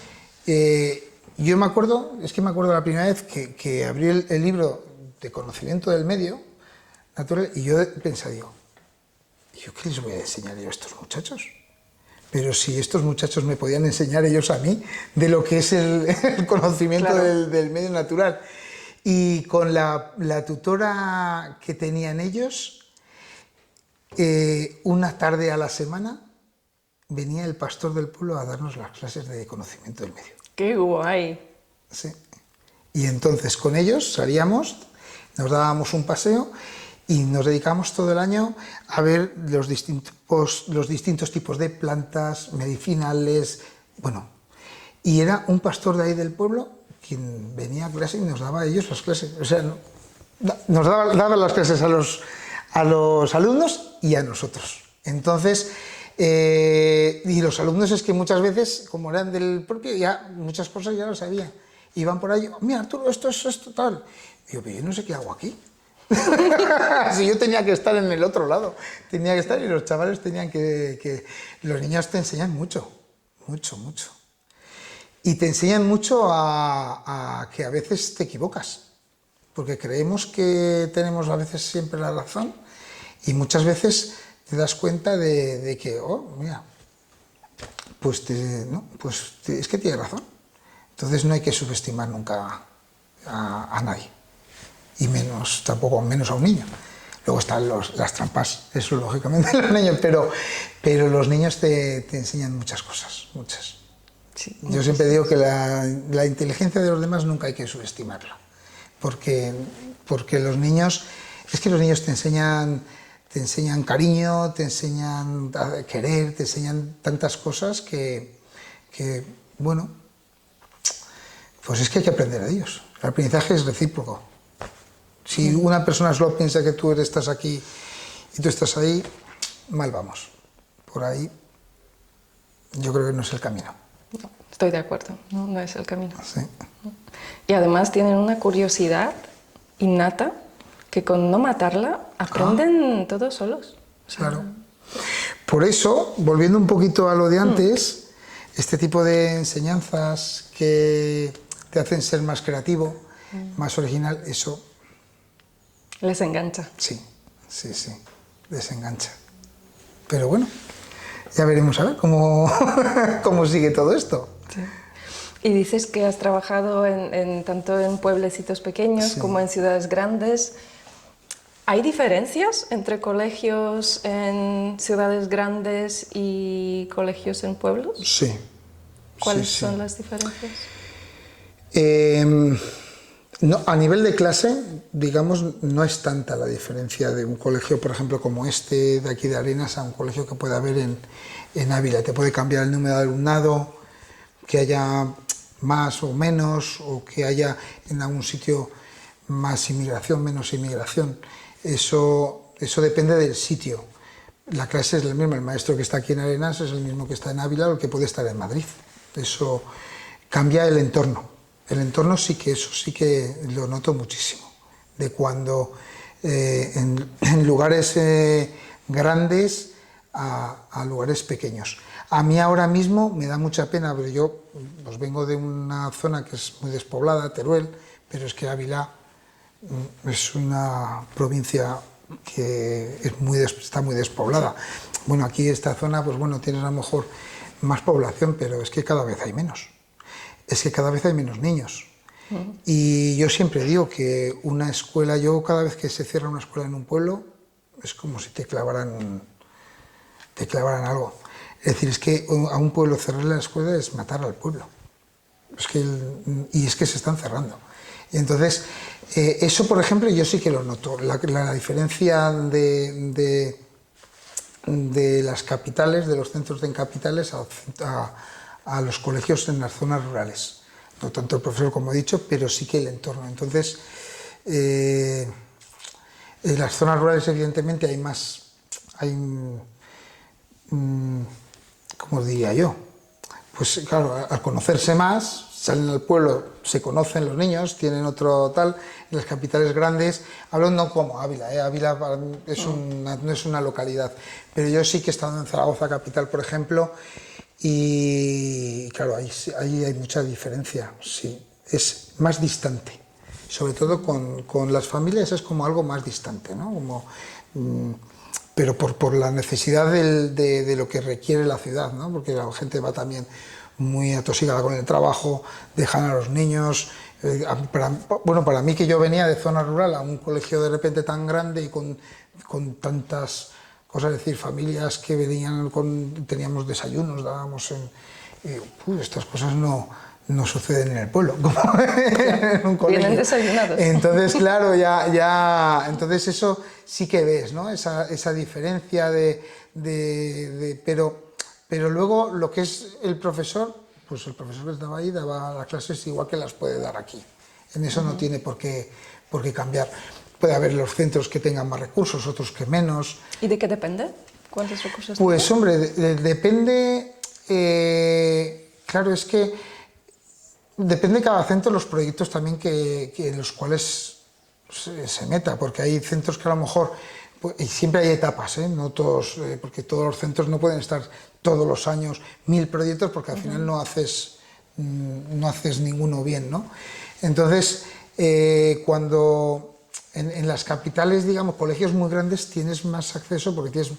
yo me acuerdo la primera vez que abrí el libro de conocimiento del medio natural y yo pensaba, ¿yo qué les voy a enseñar yo a estos muchachos? Pero si estos muchachos me podían enseñar ellos a mí de lo que es el conocimiento, claro, del medio natural. Y con la tutora que tenían ellos, una tarde a la semana venía el pastor del pueblo a darnos las clases de conocimiento del medio. ¡Qué guay! Sí. Y entonces con ellos salíamos, nos dábamos un paseo y nos dedicamos todo el año a ver los distintos tipos de plantas medicinales, bueno, y era un pastor de ahí del pueblo quien venía a clase y nos daba a ellos las clases, o sea, nos daba las clases a los alumnos y a nosotros. Entonces, y los alumnos es que muchas veces, como eran del propio, ya muchas cosas ya lo sabían, iban por ahí, mira Arturo, esto tal, y yo, pero yo no sé qué hago aquí. Si yo tenía que estar en el otro lado, tenía que estar, y los chavales tenían que los niños te enseñan mucho, y te enseñan mucho a que a veces te equivocas, porque creemos que tenemos a veces siempre la razón y muchas veces te das cuenta de que, mira, es que tiene razón. Entonces no hay que subestimar nunca a nadie. Y menos a un niño. Luego están las trampas, eso lógicamente los niños, pero los niños te enseñan muchas cosas, muchas. Sí, Yo siempre digo que la inteligencia de los demás nunca hay que subestimarla, porque los niños, es que los niños te enseñan cariño, te enseñan a querer, te enseñan tantas cosas que bueno, pues es que hay que aprender de ellos. El aprendizaje es recíproco. Si una persona solo piensa que tú estás aquí y tú estás ahí, mal vamos. Por ahí yo creo que no es el camino. No, estoy de acuerdo, no es el camino. Sí. Y además tienen una curiosidad innata que con no matarla aprenden todos solos. O sea, Claro. Por eso, volviendo un poquito a lo de antes, este tipo de enseñanzas que te hacen ser más creativo, más original, eso les engancha. sí, desengancha. Pero bueno, ya veremos a ver cómo, cómo sigue todo esto. Sí. Y dices que has trabajado tanto en pueblecitos pequeños Sí. como en ciudades grandes. ¿Hay diferencias entre colegios en ciudades grandes y colegios en pueblos? Sí. ¿Cuáles sí. son las diferencias? No, a nivel de clase, digamos, no es tanta la diferencia de un colegio, por ejemplo, como este de aquí de Arenas, a un colegio que puede haber en Ávila. Te puede cambiar el número de alumnado, que haya más o menos, o que haya en algún sitio más inmigración, menos inmigración. Eso depende del sitio. La clase es la misma, el maestro que está aquí en Arenas es el mismo que está en Ávila o el que puede estar en Madrid. Eso cambia el entorno. El entorno eso sí que lo noto muchísimo. De cuando en lugares grandes a lugares pequeños. A mí ahora mismo me da mucha pena, pero yo pues vengo de una zona que es muy despoblada, Teruel, pero es que Ávila es una provincia que está muy despoblada. Bueno, aquí esta zona, pues bueno, tienes a lo mejor más población, pero es que cada vez hay menos. Es que cada vez hay menos niños. Y yo siempre digo que una escuela, cada vez que se cierra una escuela en un pueblo, es como si te clavaran algo. Es decir, es que a un pueblo cerrarle la escuela es matar al pueblo. Y es que se están cerrando. Y entonces, eso, por ejemplo, yo sí que lo noto. La diferencia de las capitales, de los centros de capitales a los colegios en las zonas rurales. No tanto el profesor, como he dicho, pero sí que el entorno. Entonces, en las zonas rurales, evidentemente, ¿cómo diría yo? Pues claro, al conocerse más, salen al pueblo, se conocen los niños, tienen otro tal. En las capitales grandes, hablo no como Ávila, Ávila para mí no es una localidad, pero yo sí que he estado en Zaragoza capital, por ejemplo, y claro, ahí hay mucha diferencia, sí, es más distante, sobre todo con las familias es como algo más distante, ¿no? Pero por la necesidad de lo que requiere la ciudad, ¿no? Porque la gente va también muy atosigada con el trabajo, dejan a los niños. Para mí, que yo venía de zona rural a un colegio de repente tan grande y con tantas cosas, es decir, familias que venían teníamos desayunos, dábamos estas cosas no suceden en el pueblo, como en un colegio. Vienen desayunados. Entonces, claro, entonces eso sí que ves, ¿no? Esa diferencia pero luego lo que es el profesor, pues el profesor que estaba ahí daba las clases igual que las puede dar aquí. En eso no tiene por qué cambiar. Puede haber los centros que tengan más recursos, otros que menos. ¿Y de qué depende? ¿Cuántos recursos Pues tiene? hombre, depende, claro, es que depende de cada centro los proyectos también en los cuales se meta, porque hay centros que a lo mejor, y siempre hay etapas, no todos, porque todos los centros no pueden estar todos los años 1000 proyectos, porque al final no haces ninguno bien, ¿no? Entonces, cuando en las capitales, digamos, colegios muy grandes, tienes más acceso porque tienes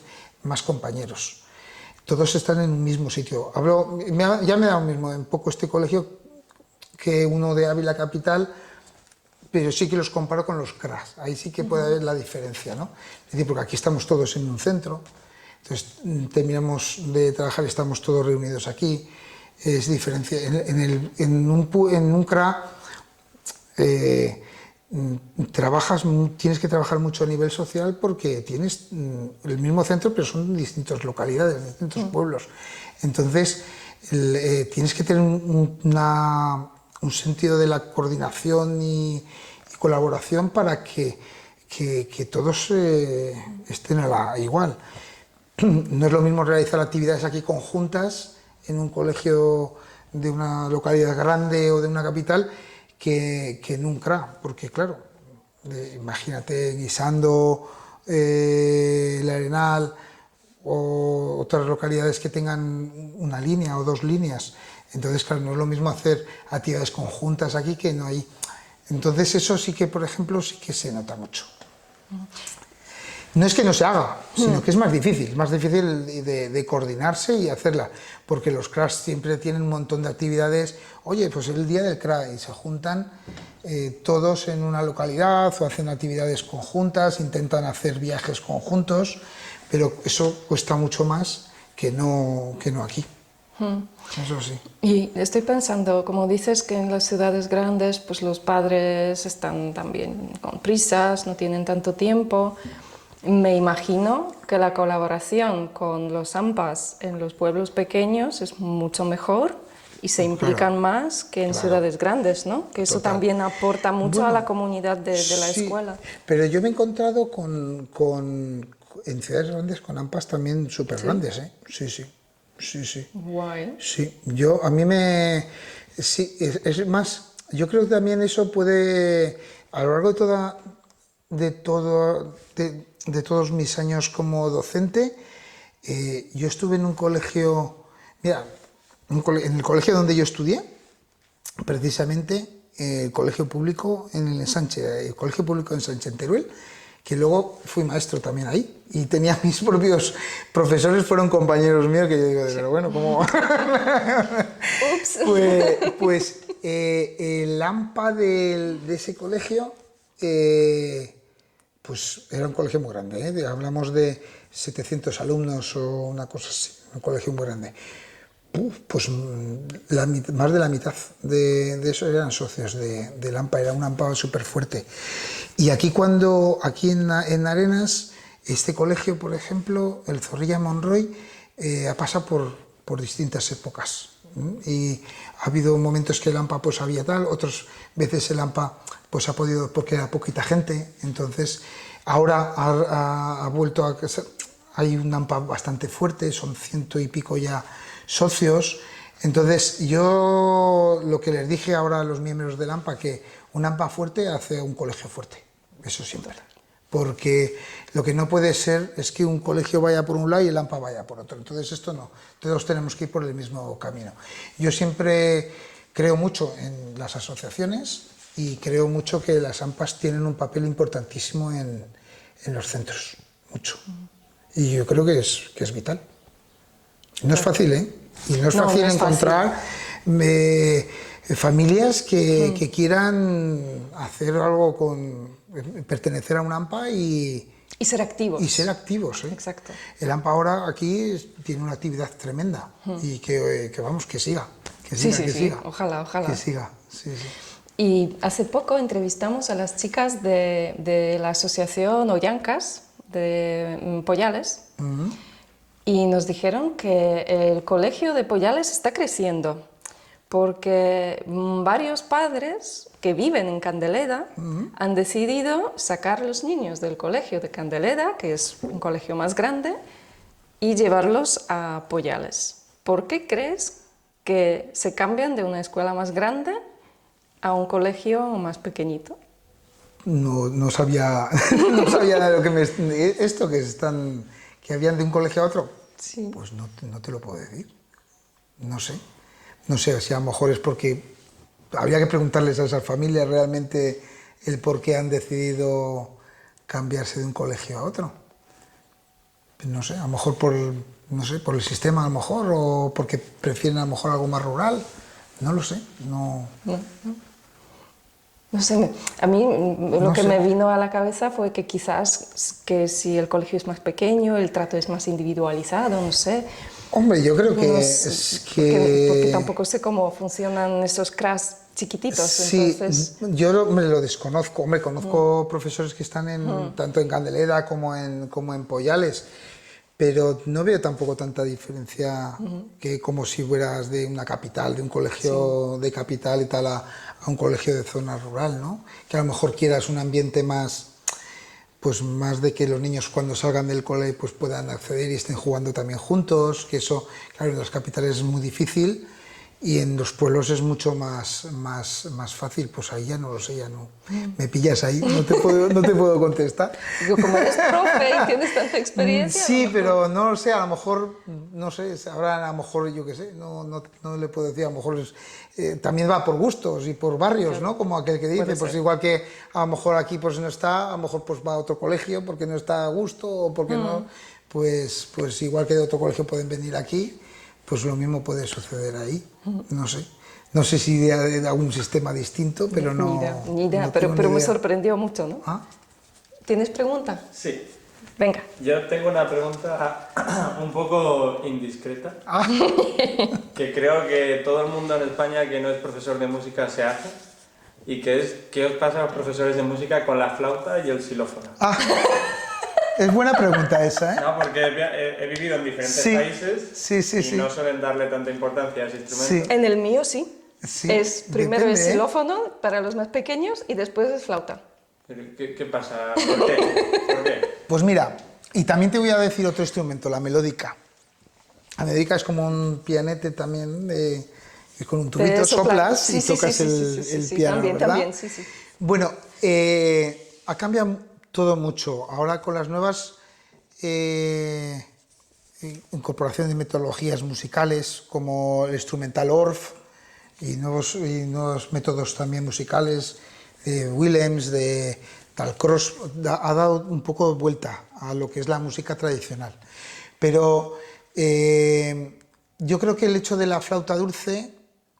más compañeros. Todos están en un mismo sitio. Ya me da lo mismo un poco este colegio que uno de Ávila capital, pero sí que los comparo con los CRAS. Ahí sí que puede haber la diferencia, ¿no? Es decir, porque aquí estamos todos en un centro, entonces terminamos de trabajar y estamos todos reunidos aquí. es diferente. En un CRA tienes que trabajar mucho a nivel social porque tienes el mismo centro, pero son distintas localidades, distintos pueblos. Entonces, tienes que tener un sentido de la coordinación y colaboración para que todos estén igual. No es lo mismo realizar actividades aquí conjuntas en un colegio de una localidad grande o de una capital que en un CRA, porque claro, imagínate guisando, el Arenal o otras localidades que tengan una línea o dos líneas. Entonces, claro, no es lo mismo hacer actividades conjuntas aquí que no hay. Entonces, eso sí que, por ejemplo, sí que se nota mucho. No es que no se haga, sino que es más difícil de coordinarse y hacerla, porque los CRAs siempre tienen un montón de actividades. Oye, pues el día del CRA y se juntan todos en una localidad o hacen actividades conjuntas, intentan hacer viajes conjuntos, pero eso cuesta mucho más que no aquí. Eso sí. Y estoy pensando, como dices, que en las ciudades grandes pues los padres están también con prisas, no tienen tanto tiempo. Me imagino que la colaboración con los AMPAs en los pueblos pequeños es mucho mejor y se implican más que en ciudades grandes, ¿no? Que eso también aporta mucho a la comunidad de la escuela. Pero yo me he encontrado en ciudades grandes con AMPAs también súper grandes, ¿eh? Sí. Guay. Sí, sí, es más, yo creo que también eso puede, a lo largo de todos mis años como docente, yo estuve en un colegio, mira, en el colegio donde yo estudié, precisamente, el colegio público en el Ensanche, el colegio público en Sánchez en Teruel, que luego fui maestro también ahí y tenía mis propios profesores, fueron compañeros míos, que yo digo, pero bueno, ¿cómo? Ups. Pues el AMPA de ese colegio, pues era un colegio muy grande, ¿eh? Hablamos de 700 alumnos o una cosa así, un colegio muy grande. Pues más de la mitad de eso eran socios del AMPA, era un AMPA súper fuerte. Y aquí en Arenas, este colegio, por ejemplo, el Zorrilla Monroy, ha pasado por distintas épocas. Y ha habido momentos que el AMPA pues había tal, otras veces el AMPA pues ha podido porque era poquita gente, entonces ahora ha vuelto a... Hay un AMPA bastante fuerte, son 100 y pico ya socios. Entonces yo lo que les dije ahora a los miembros del AMPA, que un AMPA fuerte hace un colegio fuerte, eso siempre. Porque lo que no puede ser es que un colegio vaya por un lado y el AMPA vaya por otro. Entonces esto no, todos tenemos que ir por el mismo camino. Yo siempre creo mucho en las asociaciones y creo mucho que las AMPAs tienen un papel importantísimo en los centros, mucho. Y yo creo que es vital. No es fácil, ¿eh? Y no es fácil encontrar familias que quieran hacer algo pertenecer a un AMPA y ser activos. Y ser activos, ¿eh? Exacto. El AMPA ahora aquí tiene una actividad tremenda y que vamos, que siga. Sí. Ojalá. Que siga, sí. Y hace poco entrevistamos a las chicas de la asociación Ollancas de Pollales y nos dijeron que el colegio de Pollales está creciendo porque varios padres que viven en Candeleda han decidido sacar a los niños del colegio de Candeleda, que es un colegio más grande, y llevarlos a Pollales. ¿Por qué crees que se cambian de una escuela más grande a un colegio más pequeñito? No sabía nada de lo que habían de un colegio a otro. Sí. Pues no te lo puedo decir. No sé si a lo mejor es porque habría que preguntarles a esas familias realmente el por qué han decidido cambiarse de un colegio a otro. No sé, a lo mejor por el sistema, a lo mejor, o porque prefieren a lo mejor algo más rural. No lo sé, no. No sé, a mí lo que me vino a la cabeza fue que quizás que si el colegio es más pequeño, el trato es más individualizado, no sé. Hombre, yo creo que No es sé, que... porque tampoco sé cómo funcionan esos crash chiquititos, Sí, entonces... me lo desconozco. Hombre, conozco profesores que están tanto en Candelera como en Poyales, pero no veo tampoco tanta diferencia que como si fueras de una capital, de un colegio de capital y tal, a un colegio de zona rural, ¿no? Que a lo mejor quieras un ambiente más, pues más de que los niños cuando salgan del cole pues puedan acceder y estén jugando también juntos, que eso, claro, en las capitales es muy difícil y en los pueblos es mucho más fácil. Pues ahí ya no lo sé, ya no. Me pillas ahí, no te puedo contestar. Digo, como eres profe y tienes tanta experiencia... a lo Sí, mejor- pero no lo sé, a lo mejor, no sé, ahora a lo mejor, yo qué sé, no le puedo decir, a lo mejor también va por gustos y por barrios, ¿no? Como aquel que dice, Puede pues ser. igual que a lo mejor aquí pues no está, a lo mejor pues va a otro colegio porque no está a gusto o porque no, pues igual que de otro colegio pueden venir aquí, pues lo mismo puede suceder ahí, no sé. No sé si de algún sistema distinto, pero Ni idea, ni idea, no tengo pero ni me idea. sorprendió mucho, ¿no? ¿Ah? ¿Tienes pregunta? Sí, Venga. yo tengo una pregunta un poco indiscreta, que creo que todo el mundo en España que no es profesor de música se hace, y que es, ¿qué os pasa a los profesores de música con la flauta y el xilófono? Es buena pregunta esa, ¿eh? No, porque he vivido en diferentes Sí, países y sí. no suelen darle tanta importancia a ese instrumento. Sí. En el mío sí. Sí, Es primero depende, el ¿eh? xilófono para los más pequeños y después es flauta. ¿Qué pasa? ¿Por qué? ¿Por qué? Pues mira, y también te voy a decir otro instrumento, la melódica. La melódica es como un pianete también, con un tubito soplas Sí, y sí, tocas sí, el sí, piano, también, ¿verdad? también, sí, sí. Bueno, ha cambiado todo mucho. Ahora con las nuevas incorporación de metodologías musicales como el instrumental Orff y nuevos métodos también musicales de Willems, de Dalcroze, ha dado un poco de vuelta a lo que es la música tradicional. Pero yo creo que el hecho de la flauta dulce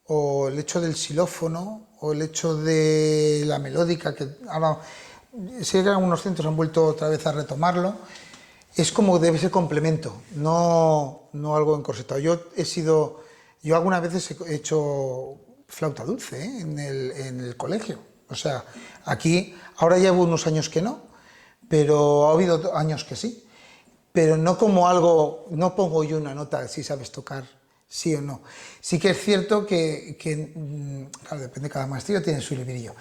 o el hecho del xilófono o el hecho de la melódica, que ahora sí que algunos centros han vuelto otra vez a retomarlo, es como debe ser complemento, no algo encorsetado. Yo algunas veces he hecho flauta dulce, ¿eh? En el colegio. O sea, aquí, ahora llevo unos años que no, pero ha habido años que sí. Pero no como algo, no pongo yo una nota si sabes tocar sí o no. Sí que es cierto que claro, depende, cada maestrillo tiene su librillo,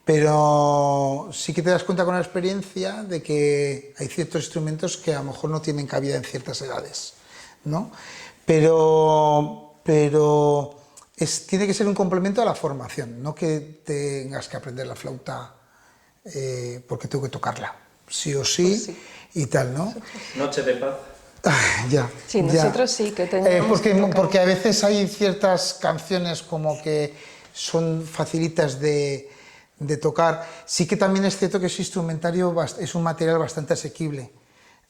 pero sí que te das cuenta con la experiencia de que hay ciertos instrumentos que a lo mejor no tienen cabida en ciertas edades, ¿no? Pero tiene que ser un complemento a la formación, no que tengas que aprender la flauta porque tengo que tocarla, sí o sí, Pues sí. y tal, ¿no? Noche de paz. Ya. Sí, ya. nosotros sí que tenemos que tocar. Porque a veces hay ciertas canciones como que son facilitas de tocar. Sí que también es cierto que ese instrumentario es un material bastante asequible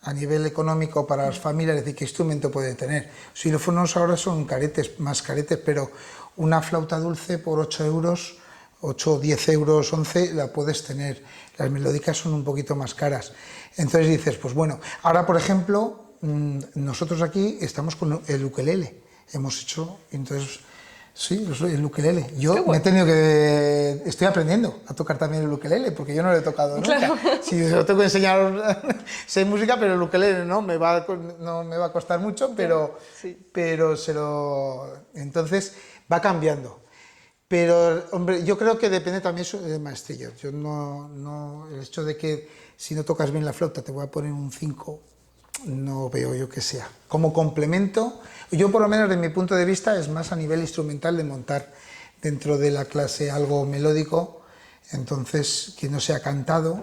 a nivel económico para las familias, es decir, ¿qué instrumento puede tener? Los xilófonos ahora son caretes, más caretes, pero una flauta dulce por 8 euros, 8, 10 euros, 11, la puedes tener. Las melódicas son un poquito más caras. Entonces dices, pues bueno, ahora por ejemplo, nosotros aquí estamos con el ukelele. Hemos hecho, entonces, sí, el ukelele. Yo me he tenido que... Estoy aprendiendo a tocar también el ukelele, porque yo no lo he tocado nunca. Claro. Si se lo tengo que enseñar, sé música, pero el ukelele no me va a costar mucho, pero, Sí. entonces va cambiando. Pero, hombre, yo creo que depende también del maestrillo. Yo el hecho de que si no tocas bien la flauta te voy a poner un 5, no veo yo que sea. Como complemento, yo por lo menos desde mi punto de vista es más a nivel instrumental de montar dentro de la clase algo melódico, entonces que no sea cantado,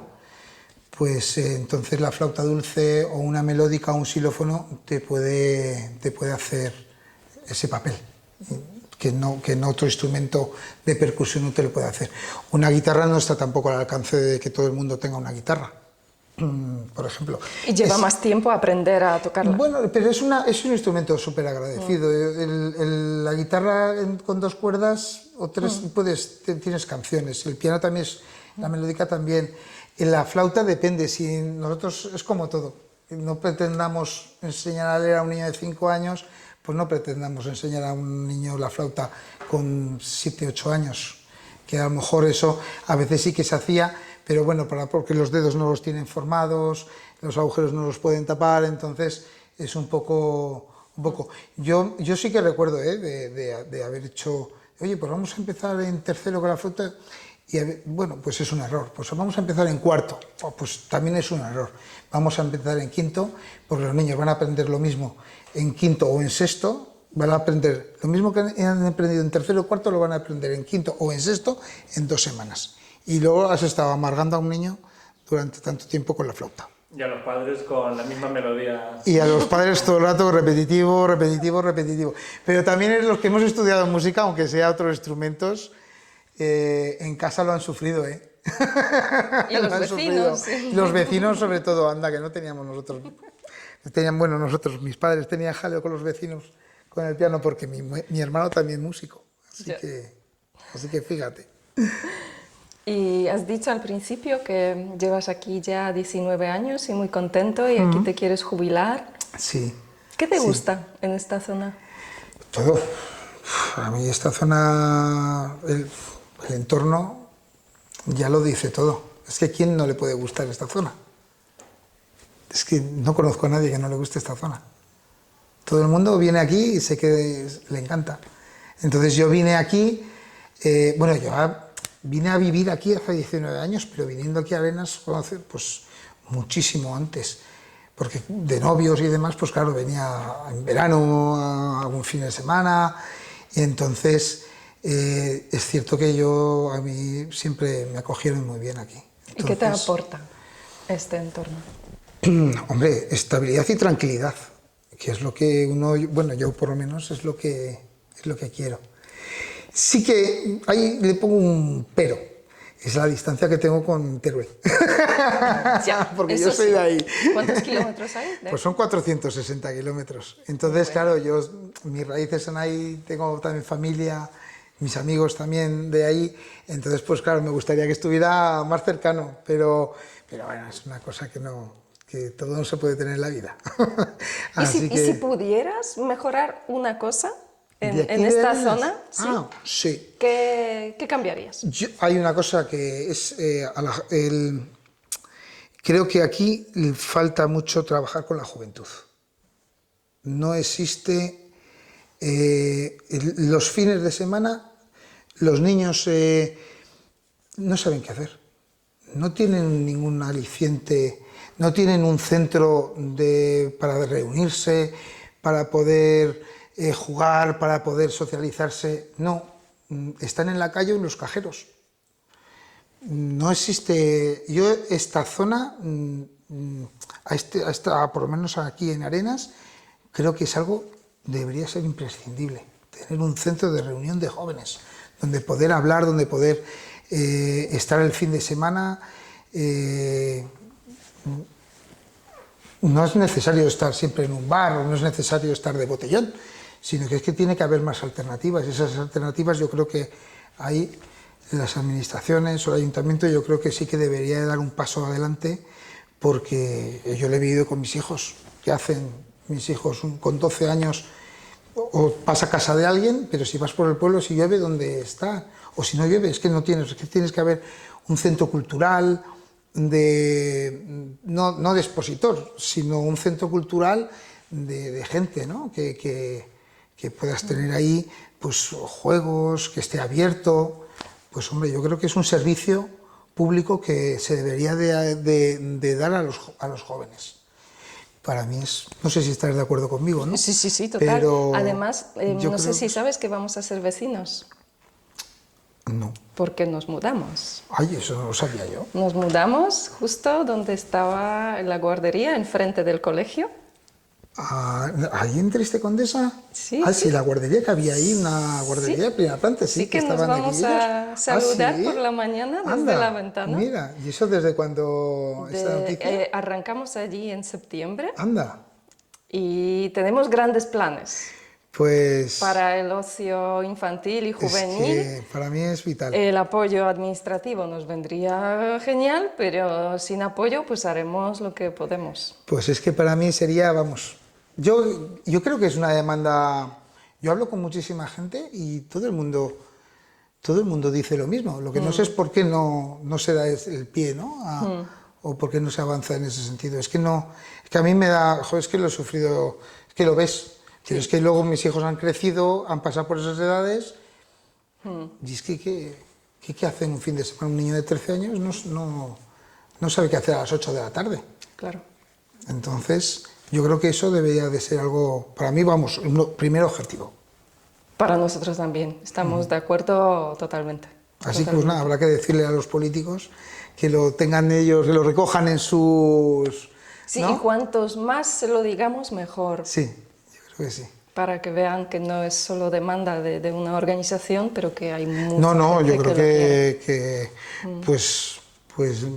pues entonces la flauta dulce o una melódica o un xilófono te puede hacer ese papel. Que en otro instrumento de percusión no te lo puede hacer. Una guitarra no está tampoco al alcance de que todo el mundo tenga una guitarra, por ejemplo. Y lleva más tiempo aprender a tocarla. Bueno, pero es un instrumento súper agradecido. La guitarra con 2 cuerdas o 3 tienes canciones. El piano también la melódica también. En la flauta depende. Si nosotros es como todo. No pretendamos enseñar a leer a un niño de 5 años, pues no pretendamos enseñar a un niño la flauta con 7, 8 años, que a lo mejor eso a veces sí que se hacía, pero bueno, porque los dedos no los tienen formados, los agujeros no los pueden tapar, entonces es un poco. Yo sí que recuerdo de haber hecho, oye, pues vamos a empezar en tercero con la flauta, y bueno, pues es un error, pues vamos a empezar en cuarto, pues también es un error, vamos a empezar en quinto, porque los niños van a aprender lo mismo en quinto o en sexto, van a aprender lo mismo que han aprendido en tercero o cuarto, lo van a aprender en quinto o en sexto en 2 semanas. Y luego has estado amargando a un niño durante tanto tiempo con la flauta. Y a los padres con la misma melodía. Y a los padres todo el rato repetitivo, repetitivo, repetitivo. Pero también los que hemos estudiado música, aunque sea otros instrumentos, en casa lo han sufrido, ¿eh? Y los vecinos. Sí. Los vecinos sobre todo, anda, que no teníamos nosotros. Mis padres tenían jaleo con los vecinos con el piano, porque mi hermano también músico. Así que fíjate. Y has dicho al principio que llevas aquí ya 19 años y muy contento y aquí te quieres jubilar. Sí. ¿Qué te gusta en esta zona? Todo. A mí esta zona, el entorno ya lo dice todo. Es que ¿quién no le puede gustar esta zona? Es que no conozco a nadie que no le guste esta zona. Todo el mundo viene aquí y sé que le encanta. Entonces yo vine aquí, vine a vivir aquí hace 19 años, pero viniendo aquí a Arenas, pues muchísimo antes. Porque de novios y demás, pues claro, venía en verano, a algún fin de semana, y entonces es cierto que a mí siempre me acogieron muy bien aquí. Entonces, ¿y qué te aporta este entorno? Hombre, estabilidad y tranquilidad, que es lo que yo por lo menos es lo que quiero. Sí que ahí le pongo un pero, es la distancia que tengo con Teruel. Ya, porque yo soy de ahí. ¿Cuántos kilómetros hay? Pues son 460 kilómetros. Entonces, claro, mis raíces son ahí, tengo también familia, mis amigos también de ahí. Entonces, pues claro, me gustaría que estuviera más cercano, pero bueno, es una cosa que todo no se puede tener en la vida. ¿Y si pudieras mejorar una cosa en esta zona? ¿Sí? Sí. ¿Qué cambiarías? Hay una cosa que es, creo que aquí falta mucho trabajar con la juventud. No existe, los fines de semana, los niños no saben qué hacer. No tienen ningún aliciente, no tienen un centro para reunirse, para poder jugar, para poder socializarse. No, están en la calle o en los cajeros. No existe. Yo esta zona, por lo menos aquí en Arenas, creo que es algo debería ser imprescindible. Tener un centro de reunión de jóvenes, donde poder hablar, donde poder estar el fin de semana. No es necesario estar siempre en un bar, o no es necesario estar de botellón, sino que es que tiene que haber más alternativas. Esas alternativas yo creo que hay las administraciones o el ayuntamiento, yo creo que sí que debería dar un paso adelante, porque yo lo he vivido con mis hijos. ¿Qué hacen mis hijos con 12 años? O vas a casa de alguien, pero si vas por el pueblo, si llueve, ¿dónde está? O si no llueve, es que tienes que haber un centro cultural, no de expositor, sino un centro cultural de gente, ¿no? Que puedas tener ahí pues juegos, que esté abierto. Pues hombre, yo creo que es un servicio público que se debería de dar a los jóvenes. Para mí no sé si estás de acuerdo conmigo, ¿no? Sí, total. Pero además, no sé si sabes que vamos a ser vecinos. No. Porque nos mudamos. Ay, eso no lo sabía yo. Nos mudamos justo donde estaba la guardería, enfrente del colegio. ¿Ahí en Triste Condesa? Sí. Sí, la guardería que había ahí, una guardería de primera planta, sí, que estaban aquí. Sí que nos vamos a saludar por la mañana desde la ventana. Mira, ¿y eso desde cuándo esta noticia? Arrancamos allí en septiembre. Anda. Y tenemos grandes planes. Pues para el ocio infantil y juvenil. Es que para mí es vital. El apoyo administrativo nos vendría genial, pero sin apoyo pues haremos lo que podemos. Pues es que para mí sería, vamos, yo creo que es una demanda. Yo hablo con muchísima gente y todo el mundo dice lo mismo. Lo que no sé es por qué no se da el pie, ¿no? O por qué no se avanza en ese sentido. Es que a mí me da, joder, es que lo he sufrido, es que lo ves. Pero es que luego mis hijos han crecido, han pasado por esas edades y es que ¿qué hace en un fin de semana? Un niño de 13 años no sabe qué hacer a las 8 de la tarde. Claro. Entonces, yo creo que eso debería de ser algo, para mí, vamos, un primer objetivo. Para nosotros también, estamos de acuerdo totalmente. Así que pues nada, habrá que decirle a los políticos que lo tengan ellos, que lo recojan en sus... Sí, ¿no? y cuantos más se lo digamos, mejor. Sí, yo creo que sí. Para que vean que no es solo demanda de una organización, pero que hay mucha No, gente yo creo que pues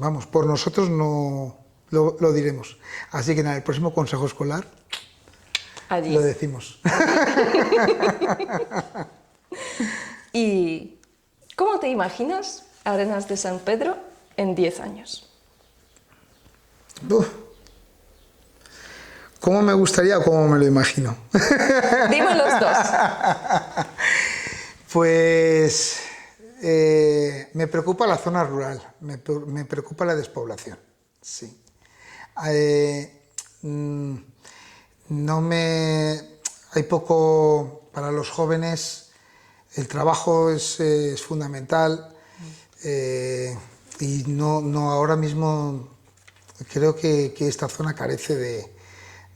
vamos, por nosotros no lo diremos. Así que en el próximo consejo escolar allí lo decimos. ¿Y cómo te imaginas Arenas de San Pedro en 10 años? Uf. ¿Cómo me gustaría o cómo me lo imagino? Dime los dos. Pues me preocupa la zona rural, me preocupa la despoblación, sí. Hay poco para los jóvenes, el trabajo es fundamental y no ahora mismo creo que esta zona carece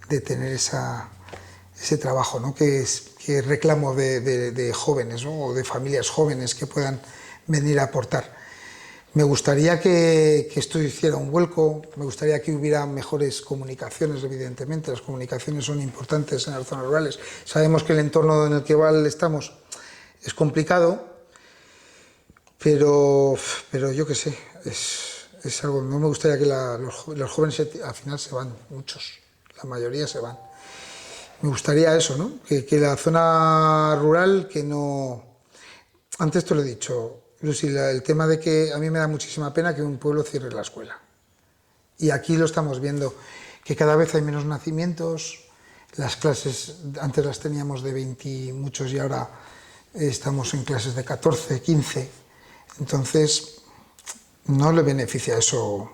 de tener ese trabajo, ¿no? que reclamo de jóvenes, ¿no? O de familias jóvenes que puedan venir a aportar. Me gustaría que esto hiciera un vuelco, me gustaría que hubiera mejores comunicaciones, evidentemente, las comunicaciones son importantes en las zonas rurales. Sabemos que el entorno en el que estamos es complicado, pero yo qué sé, es algo, no me gustaría que los jóvenes al final se van, muchos, la mayoría se van. Me gustaría eso, ¿no? Que la zona rural, que no... Antes te lo he dicho, Lucy, el tema de que a mí me da muchísima pena que un pueblo cierre la escuela. Y aquí lo estamos viendo, que cada vez hay menos nacimientos, las clases antes las teníamos de 20 y muchos y ahora estamos en clases de 14, 15. Entonces, no le beneficia eso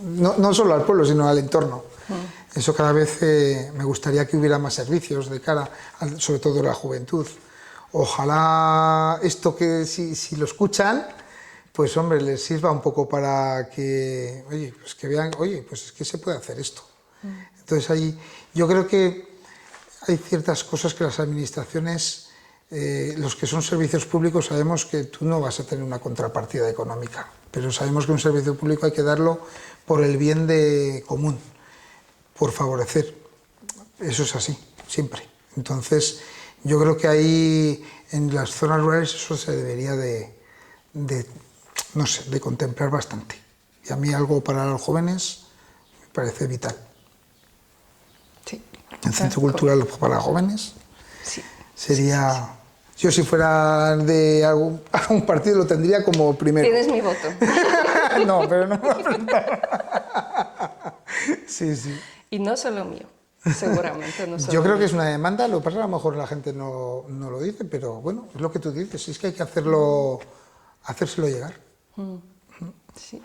no solo al pueblo, sino al entorno. Eso cada vez me gustaría que hubiera más servicios de cara, sobre todo a la juventud. Ojalá esto que si lo escuchan, pues hombre, les sirva un poco para que, oye, pues que vean, oye, pues es que se puede hacer esto. Entonces ahí yo creo que hay ciertas cosas que las administraciones, los que son servicios públicos, sabemos que tú no vas a tener una contrapartida económica, pero sabemos que un servicio público hay que darlo por el bien común, por favorecer. Eso es así, siempre. Entonces, yo creo que ahí, en las zonas rurales, eso se debería no sé, de contemplar bastante. Y a mí algo para los jóvenes me parece vital. Sí. El centro cultural para jóvenes sería... Yo si fuera de algún partido lo tendría como primero. Tienes mi voto. No, pero no me voy a preguntar. Sí, sí. Y no solo mío, seguramente. No solo Yo creo mío. que es una demanda, lo que pasa es que a lo mejor la gente no lo dice, pero bueno, es lo que tú dices, es que hay que hacérselo llegar. Sí.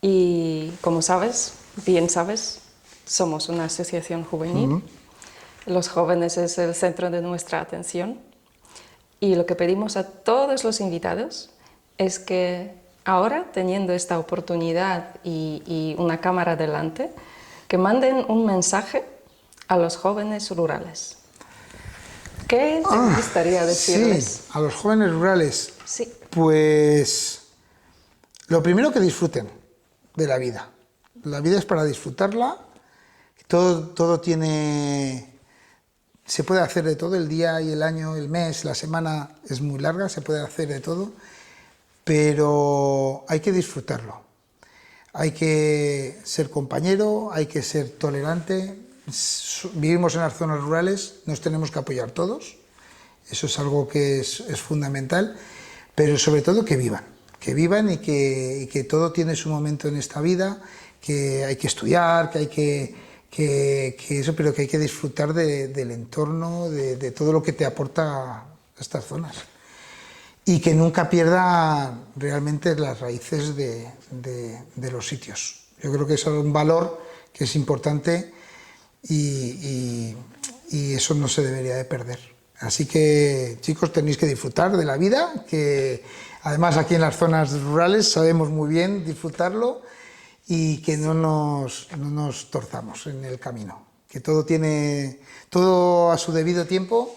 Y como sabes, bien sabes, somos una asociación juvenil. Los jóvenes es el centro de nuestra atención. Y lo que pedimos a todos los invitados es que ahora, teniendo esta oportunidad y una cámara delante, que manden un mensaje a los jóvenes rurales. ¿Qué te gustaría decirles? Sí, a los jóvenes rurales. Sí. Pues lo primero, que disfruten de la vida. La vida es para disfrutarla. Todo se puede hacer de todo, el día y el año, el mes, la semana es muy larga, se puede hacer de todo, pero hay que disfrutarlo. Hay que ser compañero, hay que ser tolerante. Vivimos en las zonas rurales, nos tenemos que apoyar todos, eso es algo que es fundamental, pero sobre todo que vivan y que todo tiene su momento en esta vida, que hay que estudiar, que que eso, pero que hay que disfrutar del entorno, de todo lo que te aporta estas zonas. Y que nunca pierda realmente las raíces de los sitios. Yo creo que eso es un valor que es importante y eso no se debería de perder. Así que, chicos, tenéis que disfrutar de la vida, que además aquí en las zonas rurales sabemos muy bien disfrutarlo y que no nos torzamos en el camino. Que todo a su debido tiempo,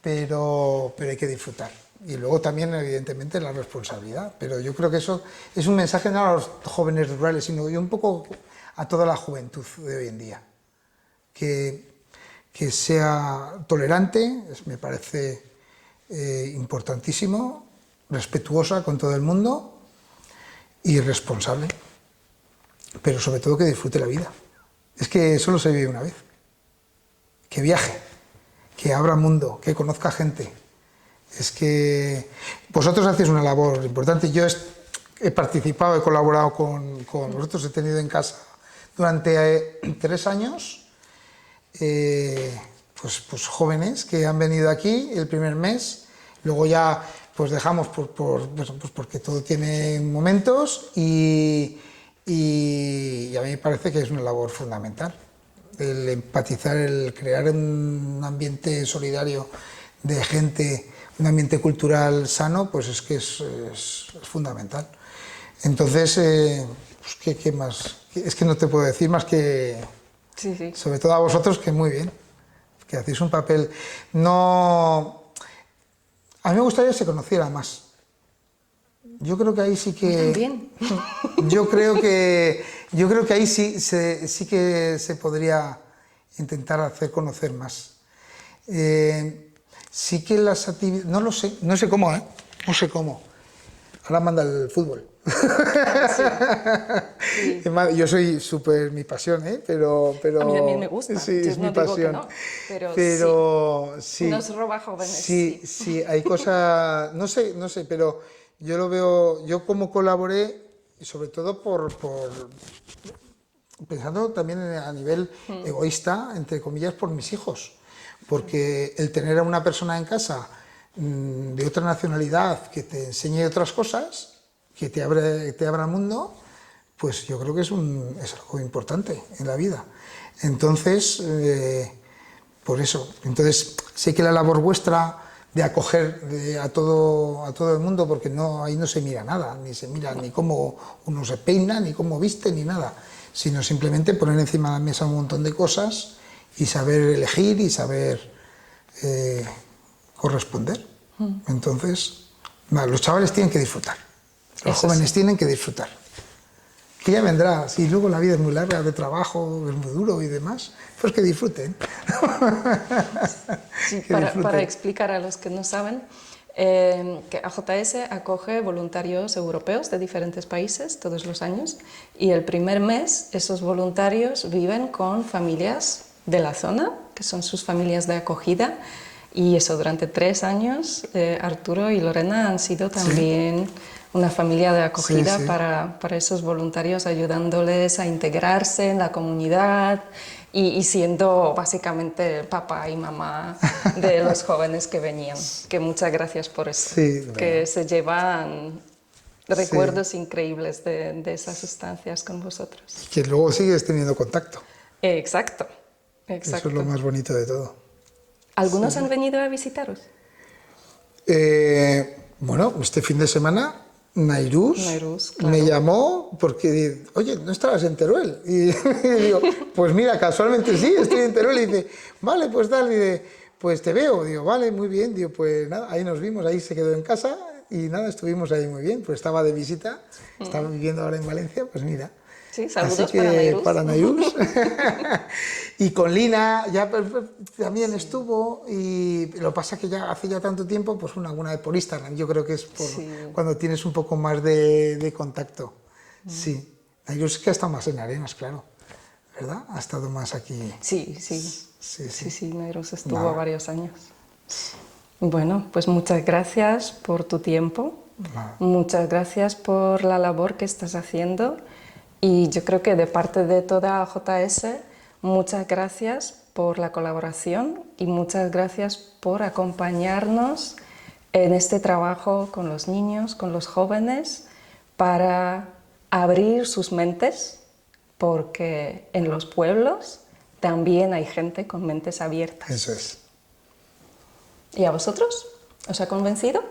pero hay que disfrutar. Y luego también, evidentemente, la responsabilidad. Pero yo creo que eso es un mensaje no a los jóvenes rurales, sino un poco a toda la juventud de hoy en día. Que sea tolerante, me parece importantísimo, respetuosa con todo el mundo y responsable. Pero sobre todo que disfrute la vida. Es que solo se vive una vez. Que viaje, que abra mundo, que conozca gente. Es que vosotros hacéis una labor importante. Yo he participado, he colaborado con vosotros, he tenido en casa durante 3 años pues jóvenes que han venido aquí el primer mes, luego ya pues dejamos porque todo tiene momentos y a mí me parece que es una labor fundamental. El empatizar, el crear un ambiente solidario de gente, un ambiente cultural sano, pues es que es fundamental. Entonces, pues, ¿qué más? Es que no te puedo decir más que, Sí. sobre todo a vosotros, que muy bien, que hacéis un papel. No, a mí me gustaría que se conociera más. Yo creo que ahí sí que... También. Yo creo que ahí sí que se podría intentar hacer conocer más. Sí que las actividades... No lo sé, no sé cómo, ¿eh? No sé cómo. Ahora manda el fútbol. Sí. Yo soy súper mi pasión, ¿eh? Pero a mí también me gusta. Sí, es no mi pasión. Digo que no, pero sí. Nos roba jóvenes. Sí, hay cosas... No sé, pero yo lo veo... Yo como colaboré, y sobre todo pensando también a nivel egoísta, entre comillas, por mis hijos. Porque el tener a una persona en casa de otra nacionalidad que te enseñe otras cosas, que te abra mundo, pues yo creo que es algo importante en la vida. Entonces, por eso. Entonces, sé que la labor vuestra de acoger a todo el mundo, porque ahí no se mira nada, ni se mira ni cómo uno se peina, ni cómo viste, ni nada, sino simplemente poner encima de la mesa un montón de cosas y saber elegir y saber corresponder. Entonces, los chavales tienen que disfrutar, los jóvenes tienen que disfrutar. Que ya vendrá, si luego la vida es muy larga, de trabajo, es muy duro y demás, pues que disfruten. Sí, para explicar a los que no saben, que AJS acoge voluntarios europeos de diferentes países todos los años y el primer mes esos voluntarios viven con familias de la zona, que son sus familias de acogida, y eso durante 3 años Arturo y Lorena han sido también una familia de acogida para esos voluntarios, ayudándoles a integrarse en la comunidad y siendo básicamente el papá y mamá de los jóvenes que venían. Que muchas gracias por eso, que se llevan recuerdos increíbles de esas estancias con vosotros. Que luego sigues teniendo contacto. Exacto. Eso es lo más bonito de todo. ¿Algunos han venido a visitaros? Bueno, este fin de semana Nairuz claro. me llamó porque, oye, ¿no estabas en Teruel? Y digo, pues mira, casualmente sí, estoy en Teruel. Y dice, vale, pues tal, y dice, pues te veo. Digo, vale, muy bien. Digo, pues nada, ahí nos vimos, ahí se quedó en casa y nada, estuvimos ahí muy bien. Pues estaba de visita, estaba viviendo ahora en Valencia, pues mira. Sí, saludos así que, para Nairuz. Y con Lina ya también estuvo, y lo que pasa es que hace ya tanto tiempo, pues alguna vez por Instagram, yo creo que es cuando tienes un poco más de contacto. Sí, Nairuz que ha estado más en Arenas, claro, ¿verdad? Ha estado más aquí. Sí, Nairuz estuvo varios años. Bueno, pues muchas gracias por tu tiempo, muchas gracias por la labor que estás haciendo. Y yo creo que de parte de toda AJS, Muchas gracias por la colaboración y muchas gracias por acompañarnos en este trabajo con los niños, con los jóvenes, para abrir sus mentes, porque en los pueblos también hay gente con mentes abiertas. Eso es. ¿Y a vosotros? ¿Os ha convencido?